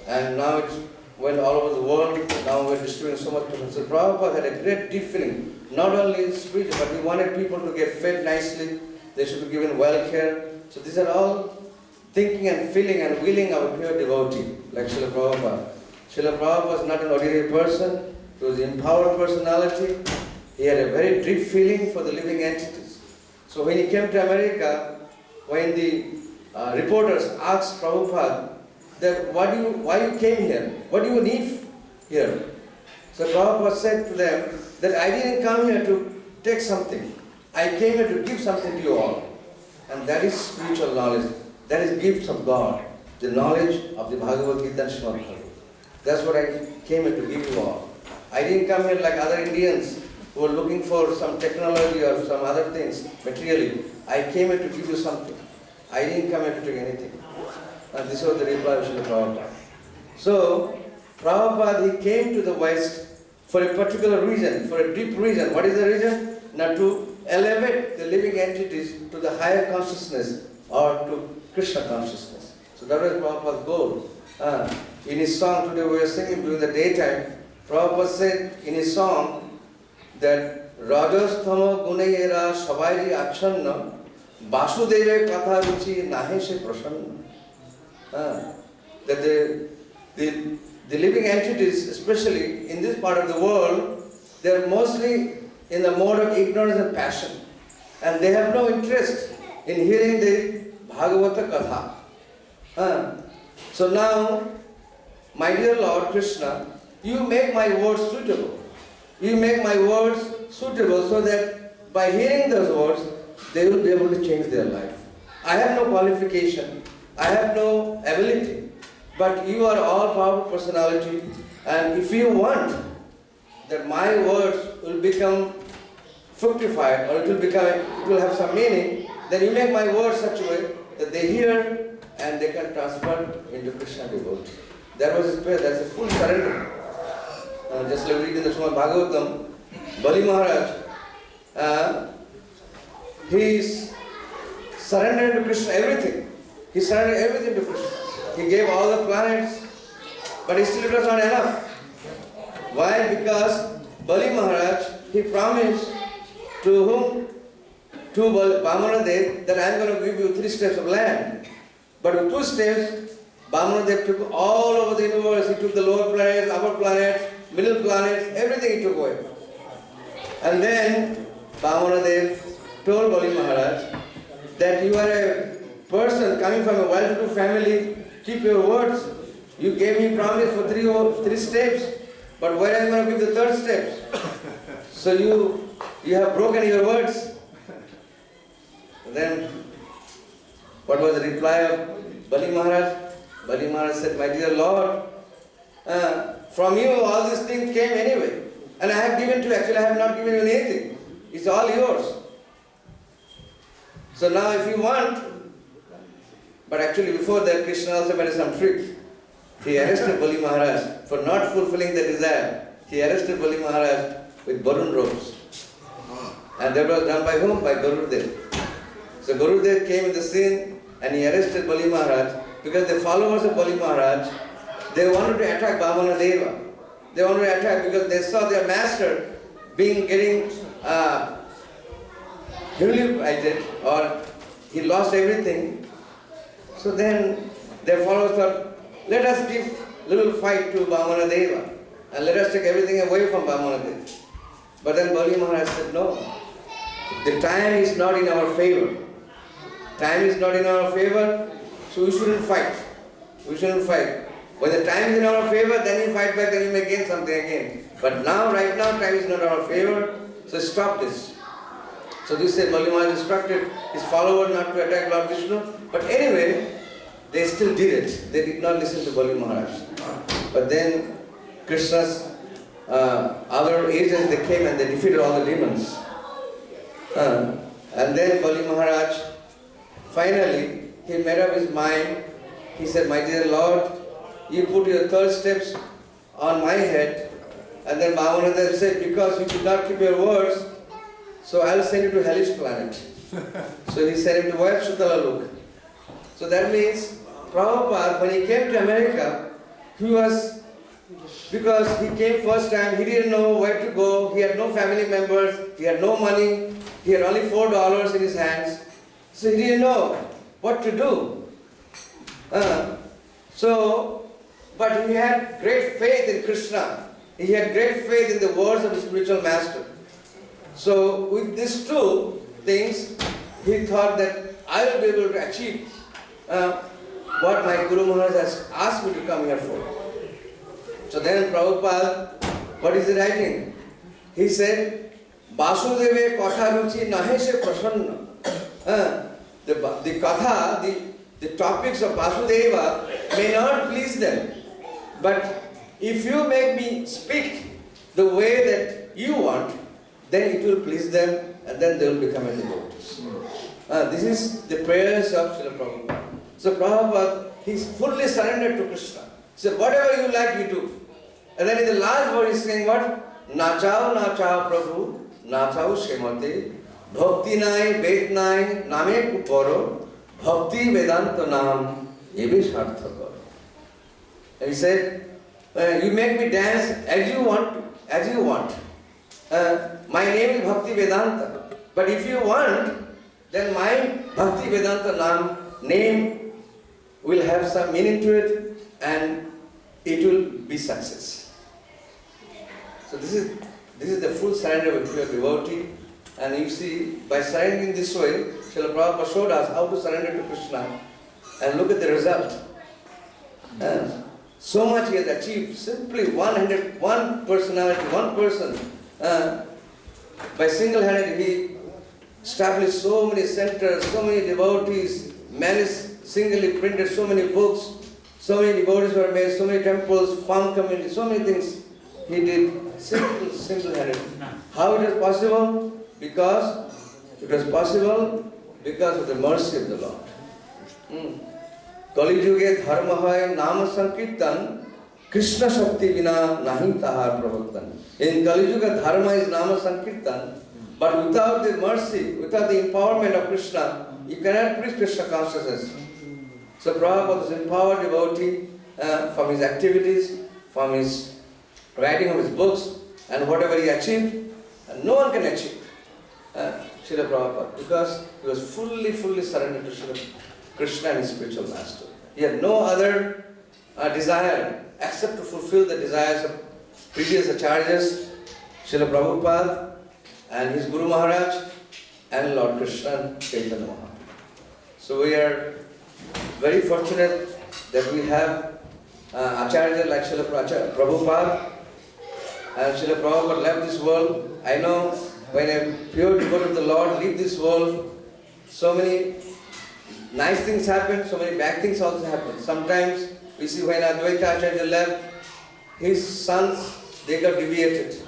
And now it went all over the world. Now we're distributing so much prasadam. So Prabhupada had a great deep feeling, not only spiritual, but he wanted people to get fed nicely. They should be given well care. So these are all thinking and feeling and willing of a pure devotee, like Srila Prabhupada. Srila Prabhupada was not an ordinary person. He was an empowered personality. He had a very deep feeling for the living entities. So when he came to America, when the reporters asked Prabhupada that why you came here? What do you need here? So Prabhupada said to them that I didn't come here to take something. I came here to give something to you all. And that is spiritual knowledge. That is gifts of God. The knowledge of the Bhagavad Gita and Srimad Bhagavatam. That's what I came here to give you all. I didn't come here like other Indians who were looking for some technology or some other things materially. I came here to give you something. I didn't come here to take anything. And this was the reply of Srila Prabhupada. So, Prabhupada, he came to the West for a particular reason, for a deep reason. What is the reason? Now to elevate the living entities to the higher consciousness or to Krishna consciousness. So that was Prabhupada's goal. In his song today we were singing during the daytime, Prabhupada said in his song that Rajasthama Gunayera Shabairi Achanna Vasudeva Katha Ruchi Naheshe Prasanna. That the living entities, especially in this part of the world, they are mostly in the mode of ignorance and passion. And they have no interest in hearing the Bhagavata Katha. So now, my dear Lord Krishna, you make my words suitable. You make my words suitable so that by hearing those words, they will be able to change their life. I have no qualification. I have no ability. But you are all powerful personality. And if you want that my words will become fructified or it will have some meaning, then you make my words such a way that they hear and they can transfer into Krishna devotee. That was his prayer. That's a full surrender. Just like we read in the Srimad Bhagavatam, Bali Maharaj, he surrendered to Krishna everything. He surrendered everything to Krishna. He gave all the planets, but still it was not enough. Why? Because Bali Maharaj, he promised to whom? To Vamanadev that I am going to give you 3 steps of land. But with 2 steps, Vamanadev took all over the universe. He took the lower planets, upper planets, middle planets, everything he took away. And then Vamanadev told Bali Maharaj that you are a person coming from a well-to-do family, keep your words. You gave me promise for 3 steps, but where am I going to give the 3rd step? So you have broken your words. Then, what was the reply of Bali Maharaj? Bali Maharaj said, my dear Lord, From you all these things came anyway. And I have given to you. Actually, I have not given you anything. It's all yours. So now if you want, but actually before that Krishna also made some trick. He arrested Bali Maharaj for not fulfilling the desire. He arrested Bali Maharaj with balloon ropes. And that was done by whom? By Gurudev. So Gurudev came in the scene and he arrested Bali Maharaj because the followers of Bali Maharaj, they wanted to attack Vamana Deva. They wanted to attack because they saw their master getting humiliated or he lost everything. So then their followers thought, let us give little fight to Vamana Deva and let us take everything away from Vamana Deva. But then Bali Maharaj said, no, the time is not in our favor. Time is not in our favor, so we shouldn't fight. We shouldn't fight. When the time is in our favor, then you fight back, then you may gain something again. But now, right now, time is not in our favor, so stop this. So this is Bali Maharaj instructed his followers not to attack Lord Vishnu. But anyway, they still did it. They did not listen to Bali Maharaj. But then Krishna's other agents, they came and they defeated all the demons. And then Bali Maharaj, finally, he made up his mind. He said, my dear Lord, you put your 12 steps on my head. And then Vamana said, because you did not keep your words, so I'll send you to hellish planet. So he sent him to wife Shutalaloka. So that means Prabhupada, when he came to America, because he came first time, he didn't know where to go, he had no family members, he had no money, he had only $4 in his hands. So he didn't know what to do. But he had great faith in Krishna. He had great faith in the words of his spiritual master. So with these two things, he thought that I will be able to achieve what my Guru Maharaj has asked me to come here for. So then Prabhupada, what is he writing? He said, Vasudeve katha ruchi nahe se prasanna. The katha, the topics of Vasudeva may not please them. But if you make me speak the way that you want, then it will please them and then they will become devotees. This is the prayers of Srila Prabhupada. So Prabhupada, he's fully surrendered to Krishna. He said, whatever you like, you do. And then in the last verse he's saying what? Nachao Prabhu, nachao shemate, bhakti nai, ved nai, name kuparo, bhakti vedanta nam, ebe shartha karo. And he said, you make me dance as you want. My name is Bhakti Vedanta. But if you want, then my Bhakti Vedanta name will have some meaning to it and it will be success. So this is the full surrender of a pure devotee. And you see, by surrendering this way, Srila Prabhupada showed us how to surrender to Krishna. And look at the result. So much he has achieved, simply one personality, one person. By single-handed he established so many centers, so many devotees, singly printed so many books, so many devotees were made, so many temples, farm communities, so many things he did single-handed. How it was possible? Because it was possible because of the mercy of the Lord. Kali Yuge dharma hai nama sankirtan, Krishna Shakti vina nahi tahar pravaktan. In Kali Yuga, dharma is nama sankirtan, but without the mercy, without the empowerment of Krishna, you cannot preach Krishna consciousness. So Prabhupada was empowered devotee from his activities, from his writing of his books, and whatever he achieved, and no one can achieve Srila Prabhupada, because he was fully surrendered to Srila Krishna and his spiritual master. He had no other desire except to fulfill the desires of previous acharyas, Srila Prabhupada and his Guru Maharaj and Lord Krishna Chaitanya Mahaprabhu. So we are very fortunate that we have acharyas like Srila Prabhupada, and Srila Prabhupada left this world. I know when a pure devotee of the Lord leaves this world, so many nice things happen, so many bad things also happen. Sometimes we see when Advaita Acharya left, his sons, they got deviated.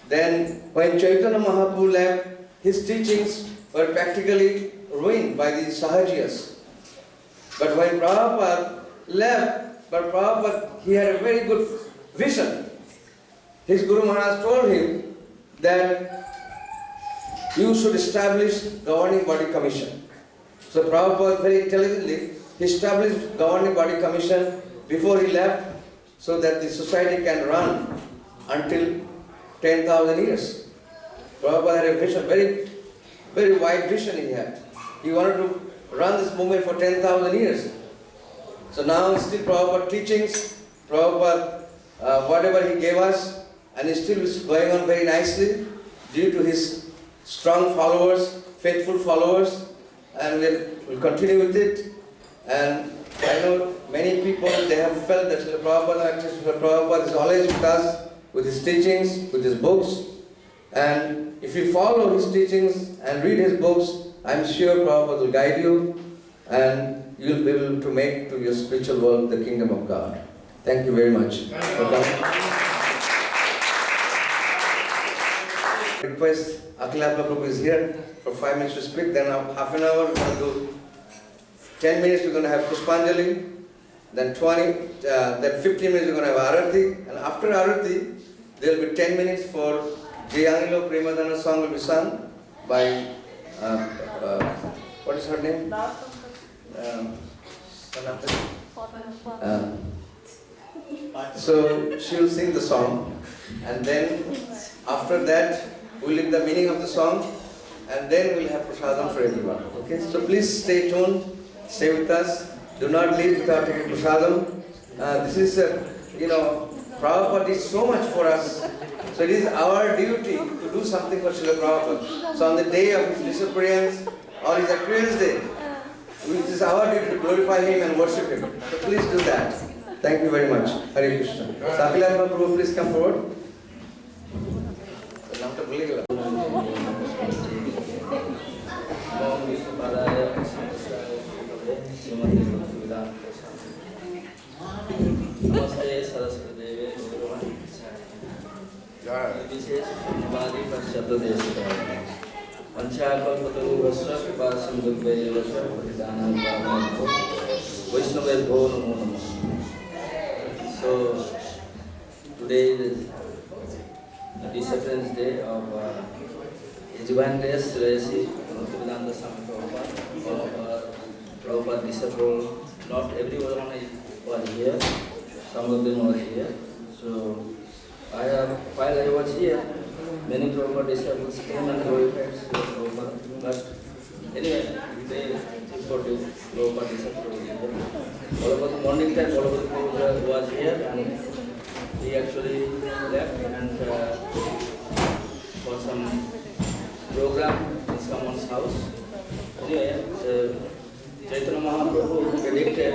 Then when Chaitanya Mahaprabhu left, his teachings were practically ruined by these Sahajiyas. But when Prabhupada left, he had a very good vision. His Guru Maharaj told him that you should establish governing body commission. So Prabhupada very intelligently established governing body commission before he left so that the society can run until 10,000 years. Prabhupada had a vision, very, very wide vision he had. He wanted to run this movement for 10,000 years. So now still Prabhupada teachings, Prabhupada, whatever he gave us, and it still is going on very nicely due to his strong followers, faithful followers, and we'll continue with it. And I know many people, they have felt that Srila Prabhupada is always with us, with his teachings, with his books. And if you follow his teachings and read his books, I'm sure Prabhupada will guide you and you'll be able to make to your spiritual world the kingdom of God. Thank you very much for coming. Request Akhilatma Prabhu is here for 5 minutes to speak, then half an hour we're going to do 10 minutes we're going to have Pushpanjali, then 15 minutes we're going to have Arati, and after Arati there will be 10 minutes for Jayanilo Premadana song will be sung by, what is her name? So she will sing the song, and then after that we'll leave the meaning of the song, and then we'll have prasadam for everyone. Okay, so please stay tuned, stay with us. Do not leave without taking prasadam. This is, Prabhupada did so much for us. So it is our duty to do something for Srila Prabhupada. So on the day of his disappearance or his appearance day, it is our duty to glorify him and worship him. So please do that. Thank you very much. Hare Krishna. Sakhilatma Prabhu, please come forward. Namaste Saraswati Devi विशेष धन्यवादी पश्चातो देशता पंचाकल्पतरुवस्य कृपासिन्धुभ्यैवस्य प्रतिदानं पावनं वैष्णवेभ्यो नमो नमः. So today is the disappearance day of Iskcon Srila Bhaktivedanta Swami Prabhupada. All of our Prabhupada disciples, not everyone was here, some of them were here. So while I was here, many Prabhupada disciples came and glorified Prabhupada. But anyway, they supported Prabhupada disciples here. All over the morning time, all over the Prabhupada was here, and he actually left and for some program in someone's house. Anyway, Chaitanya Mahaprabhu predicted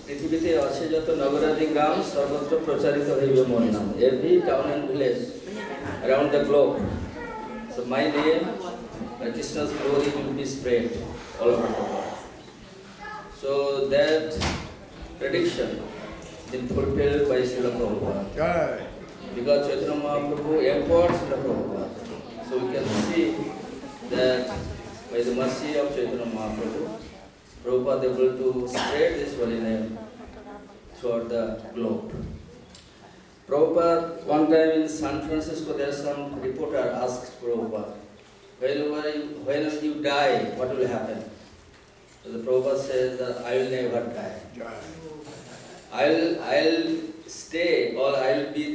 পৃথিবীতে আছে যত নগরাদি গ্রাম সর্বত্র প্রচারিত হইবে মোর নাম. Every town and village around the globe. So my name, Krishna's glory will be spread all over the world. So that prediction been fulfilled by Srila Prabhupada. Because Chaitanya Mahaprabhu empowered Srila Prabhupada. So we can see that by the mercy of Chaitanya Mahaprabhu, Prabhupada able to spread this holy name throughout the globe. Prabhupada, one time in San Francisco, there some reporter asked Prabhupada, when you die, what will happen? So the Prabhupada says that I will never die. I'll stay, or I'll be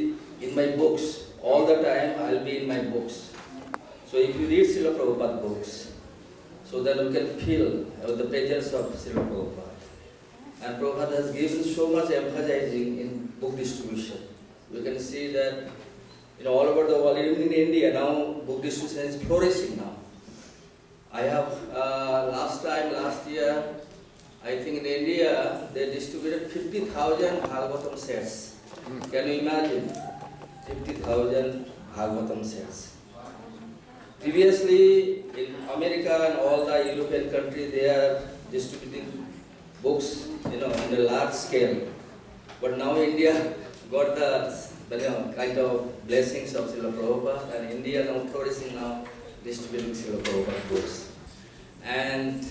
in my books. All the time I'll be in my books. So if you read Srila Prabhupada books, so that we can feel the presence of Srila Prabhupada. And Prabhupada has given so much emphasizing in book distribution. We can see that all over the world, even in India, now book distribution is flourishing now. I have, last year, I think in India, they distributed 50,000 Bhagavatam sets. Can you imagine? 50,000 Bhagavatam sets. Previously, in America and all the European countries, they are distributing books, in a large scale. But now India got the kind of blessings of Srila Prabhupada, and India now flourishing now distributing Srila Prabhupada books. And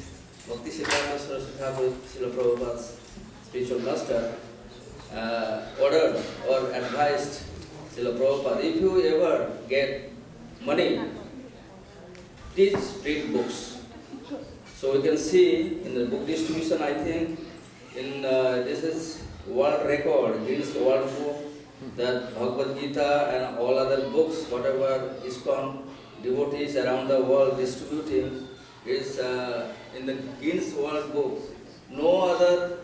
Bhakti Siddhanta Saraswati Thakur, Srila Prabhupada's spiritual master, ordered or advised Srila Prabhupada, if you ever get money, please read books. So we can see in the book distribution, I think, in this is world record, Guinness World Book, that Bhagavad Gita and all other books, whatever Iskcon devotees around the world distributing, is in the Guinness World Book. No other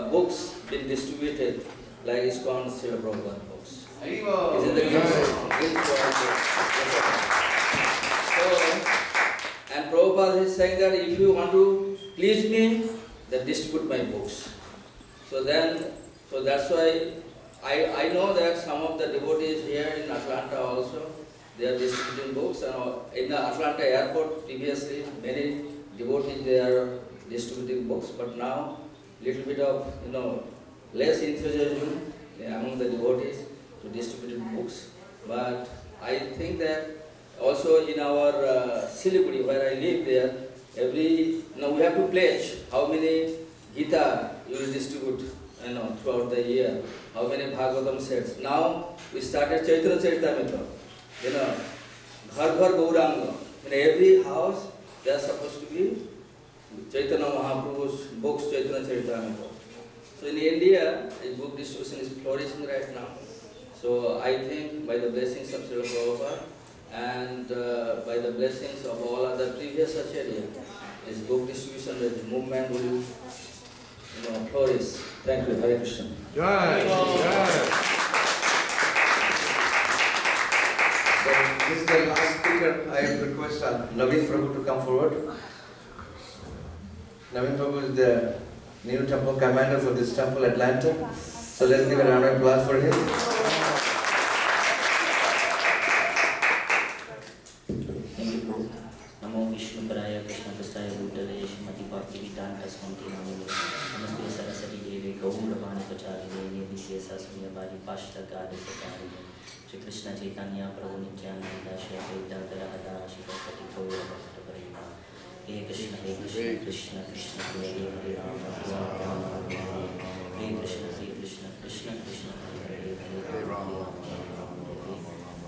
books been distributed like Iskcon Srila Prabhupada books. This is the Guinness World Book. So, and Prabhupada is saying that if you want to please me, then distribute my books. So that's why I know that some of the devotees here in Atlanta also, they are distributing books. And in the Atlanta airport previously, many devotees they are distributing books, but now little bit of less enthusiasm among the devotees to distribute books. But I think that also in our Siliguri, where I live there, we have to pledge how many Gita you will distribute throughout the year, how many Bhagavatam sets. Now we started Chaitanya Charitamrita, Ghar Ghar Gauranga. In every house there are supposed to be Chaitanya Mahaprabhu's books, Chaitanya Charitamrita. So in India, book distribution is flourishing right now. So I think by the blessings of Srila Prabhupada and by the blessings of all other previous Acharya, this book distribution, the movement will flourish. Thank you. Hare Krishna. Jai. So this is the last speaker. I request Naveen Prabhu to come forward. Naveen Prabhu is the new temple commander for this temple, Atlanta. So let's give a round of applause for him. Namo Vishnu Paraya Krishna Prasthaya Bhutale Shrimati Bhakti Vedanta Swanti Namole Namaste Saraswati Devi Gauravani Pacharine Nidhisya Sasmiya Bari Pashta Gada Sakarine Shri Krishna Chaitanya Prabhu Nityananda Shri Advaita Gadadhara Shri Saraswati Gaura Bhakta Parima Hare Krishna Krishna Krishna Hare Hare Rama Rama Hare Hare Krishna Krishna Krishna Hare Hare Hare Rama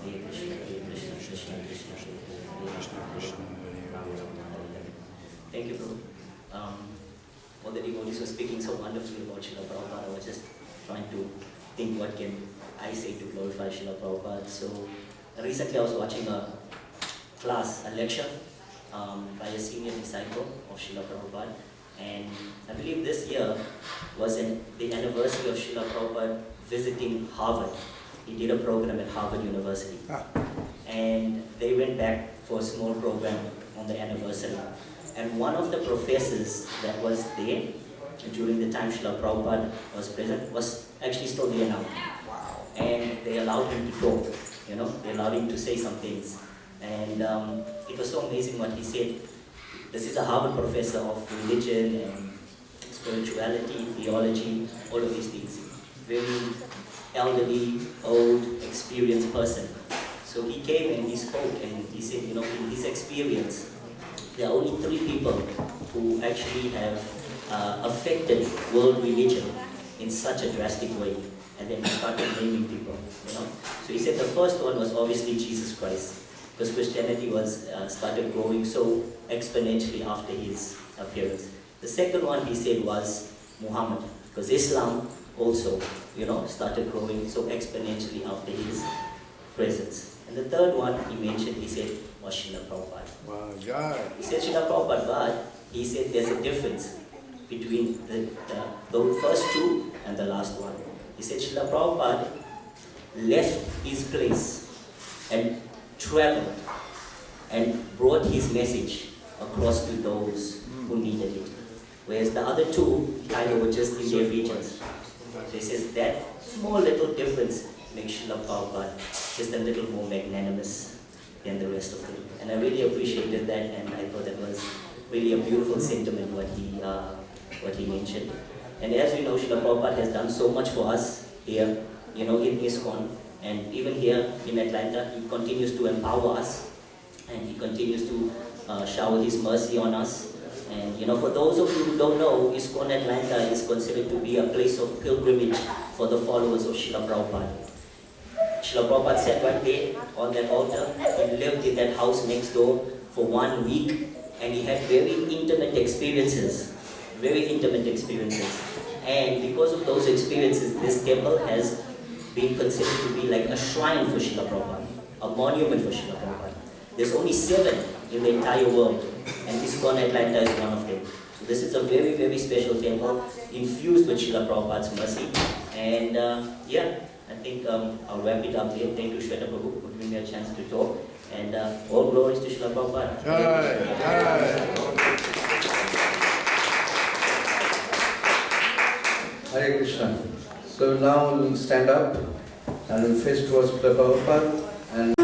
Hare Krishna Krishna Krishna Krishna Thank you, Prabhu. All the devotees were speaking so wonderfully about Srila Prabhupada. I was just trying to think what can I say to glorify Srila Prabhupada. So recently I was watching a class, a lecture by a senior disciple of Srila Prabhupada. And I believe this year was the anniversary of Srila Prabhupada visiting Harvard. He did a program at Harvard University. And they went back for a small program on the anniversary. And one of the professors that was there during the time Srila Prabhupada was present was actually still there now. And they allowed him to talk, they allowed him to say some things. And it was so amazing what he said. This is a Harvard professor of religion and spirituality, theology, all of these things. Very elderly, old, experienced person. So he came and he spoke and he said, in his experience, there are only 3 people who actually have affected world religion in such a drastic way. And then he started naming people, So he said the first one was obviously Jesus Christ, because Christianity was started growing so exponentially after his appearance. The second one he said was Muhammad, because Islam also, started growing so exponentially after his presence. And the third one he mentioned, he said, was Srila Prabhupada. Wow, God. He said Srila Prabhupada, but he said there's a difference between the first 2 and the last one. He said Srila Prabhupada left his place and traveled and brought his message across to those who needed it. Whereas the other 2 kind of were just in their regions. So he says that small little difference makes Srila Prabhupada just a little more magnanimous than the rest of them. And I really appreciated that, and I thought that was really a beautiful sentiment what he mentioned. And as we know, Srila Prabhupada has done so much for us here, in Iskcon, and even here in Atlanta, he continues to empower us, and he continues to shower his mercy on us. And for those of you who don't know, Iskcon Atlanta is considered to be a place of pilgrimage for the followers of Srila Prabhupada. Srila Prabhupada sat right there on that altar. He lived in that house next door for 1 week, and he had very intimate experiences. And because of those experiences, this temple has been considered to be like a shrine for Srila Prabhupada, a monument for Srila Prabhupada. There's only 7 in the entire world, and Iskcon Atlanta is one of them. So this is a very, very special temple infused with Srila Prabhupada's mercy. And I think I'll wrap it up here. Thank you, Shweta Prabhu, for giving me a chance to talk. And all glories to Srila Prabhupada. Hare Krishna. So now we'll stand up and we'll face towards Prabhupada and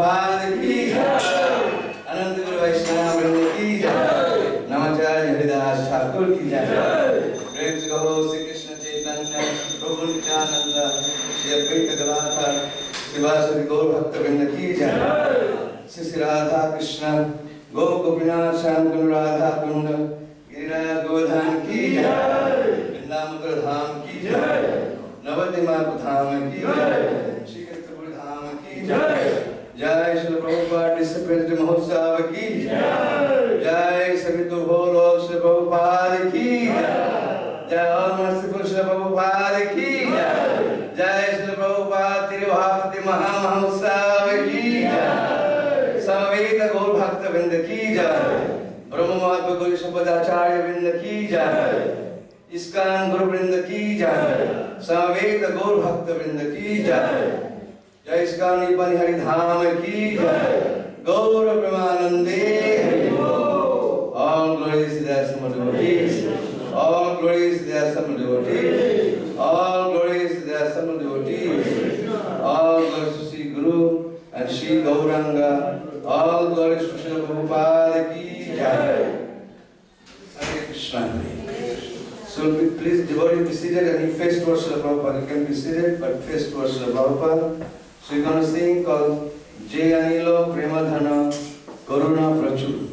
Prabhupada ki jai. Anant Guru Vaishnava Vrinda ki jai. Namacharya Haridas Thakur ki jai. Praise to Guru Sri Krishna Chaitanya, Prabhu Nityananda, Shri Advaita Gadadhar, Srivasadi Gaur Bhakta Vrinda ki jai. Sri Radha Krishna, Gopinath Sham Guru Radha Kunda, Giriraj Govardhan ki jai. Vrindavan Dham ki jai. Navadima Dham ki jai. Shri Kirtapur Dham ki jai. Jai Srila Prabhupada Disappearance Mahotsav ki jai. Jai Savitu Bolo Srila Prabhupada ki jai. Jai All Merciful Srila Prabhupada ki jai. Jai Srila Prabhupada Tirivakti Mahamahotsav ki jai. Samaveta Gaur Bhakta Vrinda ki jai. Brahma Mahatma Guru Sampadacharya Vrinda ki jai. Iskcon Guru Vrinda ki jai. Samaveta Gaur Bhakta Vrinda ki jai. Jai Iskcon Nipani Hari Dham ki jai. Gaur Premanande Hari Bol. All glories to the Asama devotees. All glories to the Asama devotees. All glories to the Asama devotees. All glories to Sri Guru and Sri Gauranga. All glories to Srila Prabhupada ki jai. Hare Krishna. So please devotee be seated and you face towards Srila Prabhupada. You can be seated but face towards Srila Prabhupada. So you're going to sing called Jai Anilo Premadhana Karuna Prachur.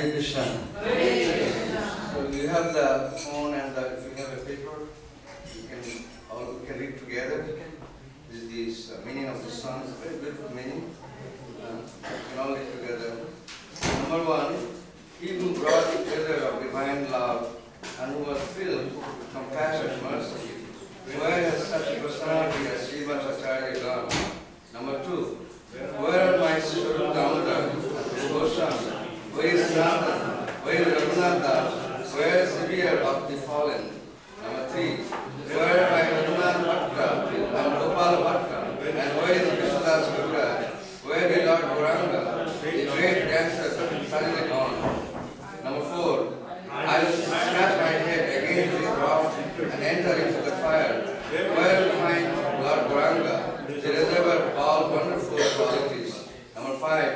Hare Krishna. So you have the phone and if you have a paper, you can read together. This is the meaning of the song. It's a very beautiful meaning. You can all read together. Number one, he who brought together of divine love and who was filled with compassion and mercy. Where has such a personality as Srila Satuarday gone? Number two, where are my Srila Damodar and Goswami? Where is Nanda? Where is Raghunatha? Where is the rear of the fallen? Number three, where are my Hanuman Bhatta and Gopal Bhatta? And where is Krishnadas Gururaj? Where is Lord Gauranga, the great dancer suddenly gone? Number four, I will scratch my head against this rock and enter into the fire. Where will find Lord Gauranga, the reservoir of all wonderful qualities? Number five,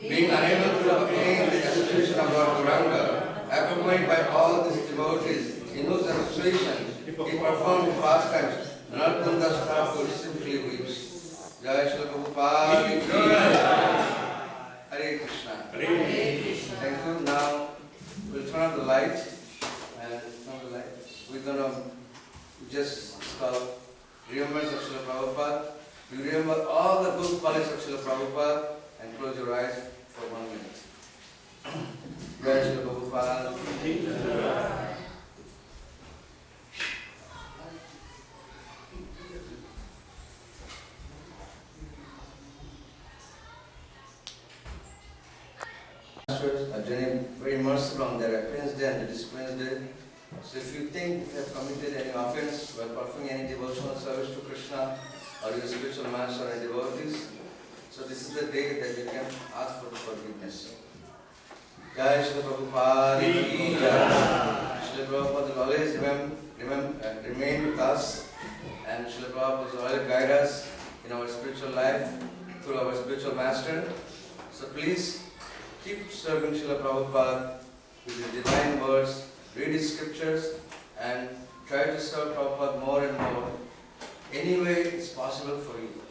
being unable to obtain the association of Lord Gauranga, accompanied by all these devotees, in whose association he performed pastimes, Narottam Das Thakur simply weeps. Jai Srila Prabhupada ki Jai. Hare Krishna. Thank you. Now we'll turn on the light, and we're going to just call remembrance of Srila Prabhupada. You remember all the good qualities of Srila Prabhupada and close your eyes for 1 minute. Jai Srila Prabhupada. masters are very merciful on their appearance day and the disciplines day. So if you think if you have committed any offense while performing any devotional service to Krishna or your spiritual master or devotees, so this is the day that you can ask for forgiveness. Jai Srila Prabhupada ki Jai. Srila Prabhupada will always remain with us, and Srila Prabhupada will always guide us in our spiritual life through our spiritual master. So please keep serving Srila Prabhupada with the divine words, read his scriptures, and try to serve Prabhupada more and more. Any way it's possible for you.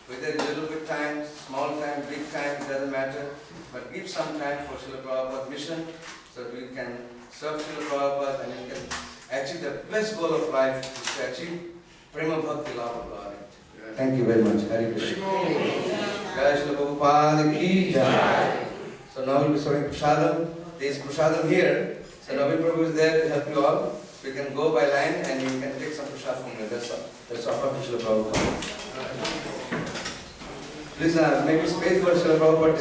Whether it's a little bit time, small time, big time, it doesn't matter. But give some time for Srila Prabhupada's mission so that we can serve Srila Prabhupada and we can achieve the best goal of life, is to achieve Prema Bhakti love of God. Thank you very much. Hare Krishna. Jai Srila Prabhupada ki Jai. So now we'll be serving Prasadam. There is Prasadam here. So Navin Prabhu is there to help you all. So you can go by line and you can take some Prasad from here. That's all. That's offered to Srila Prabhupada. Please make space for Srila Prabhupada.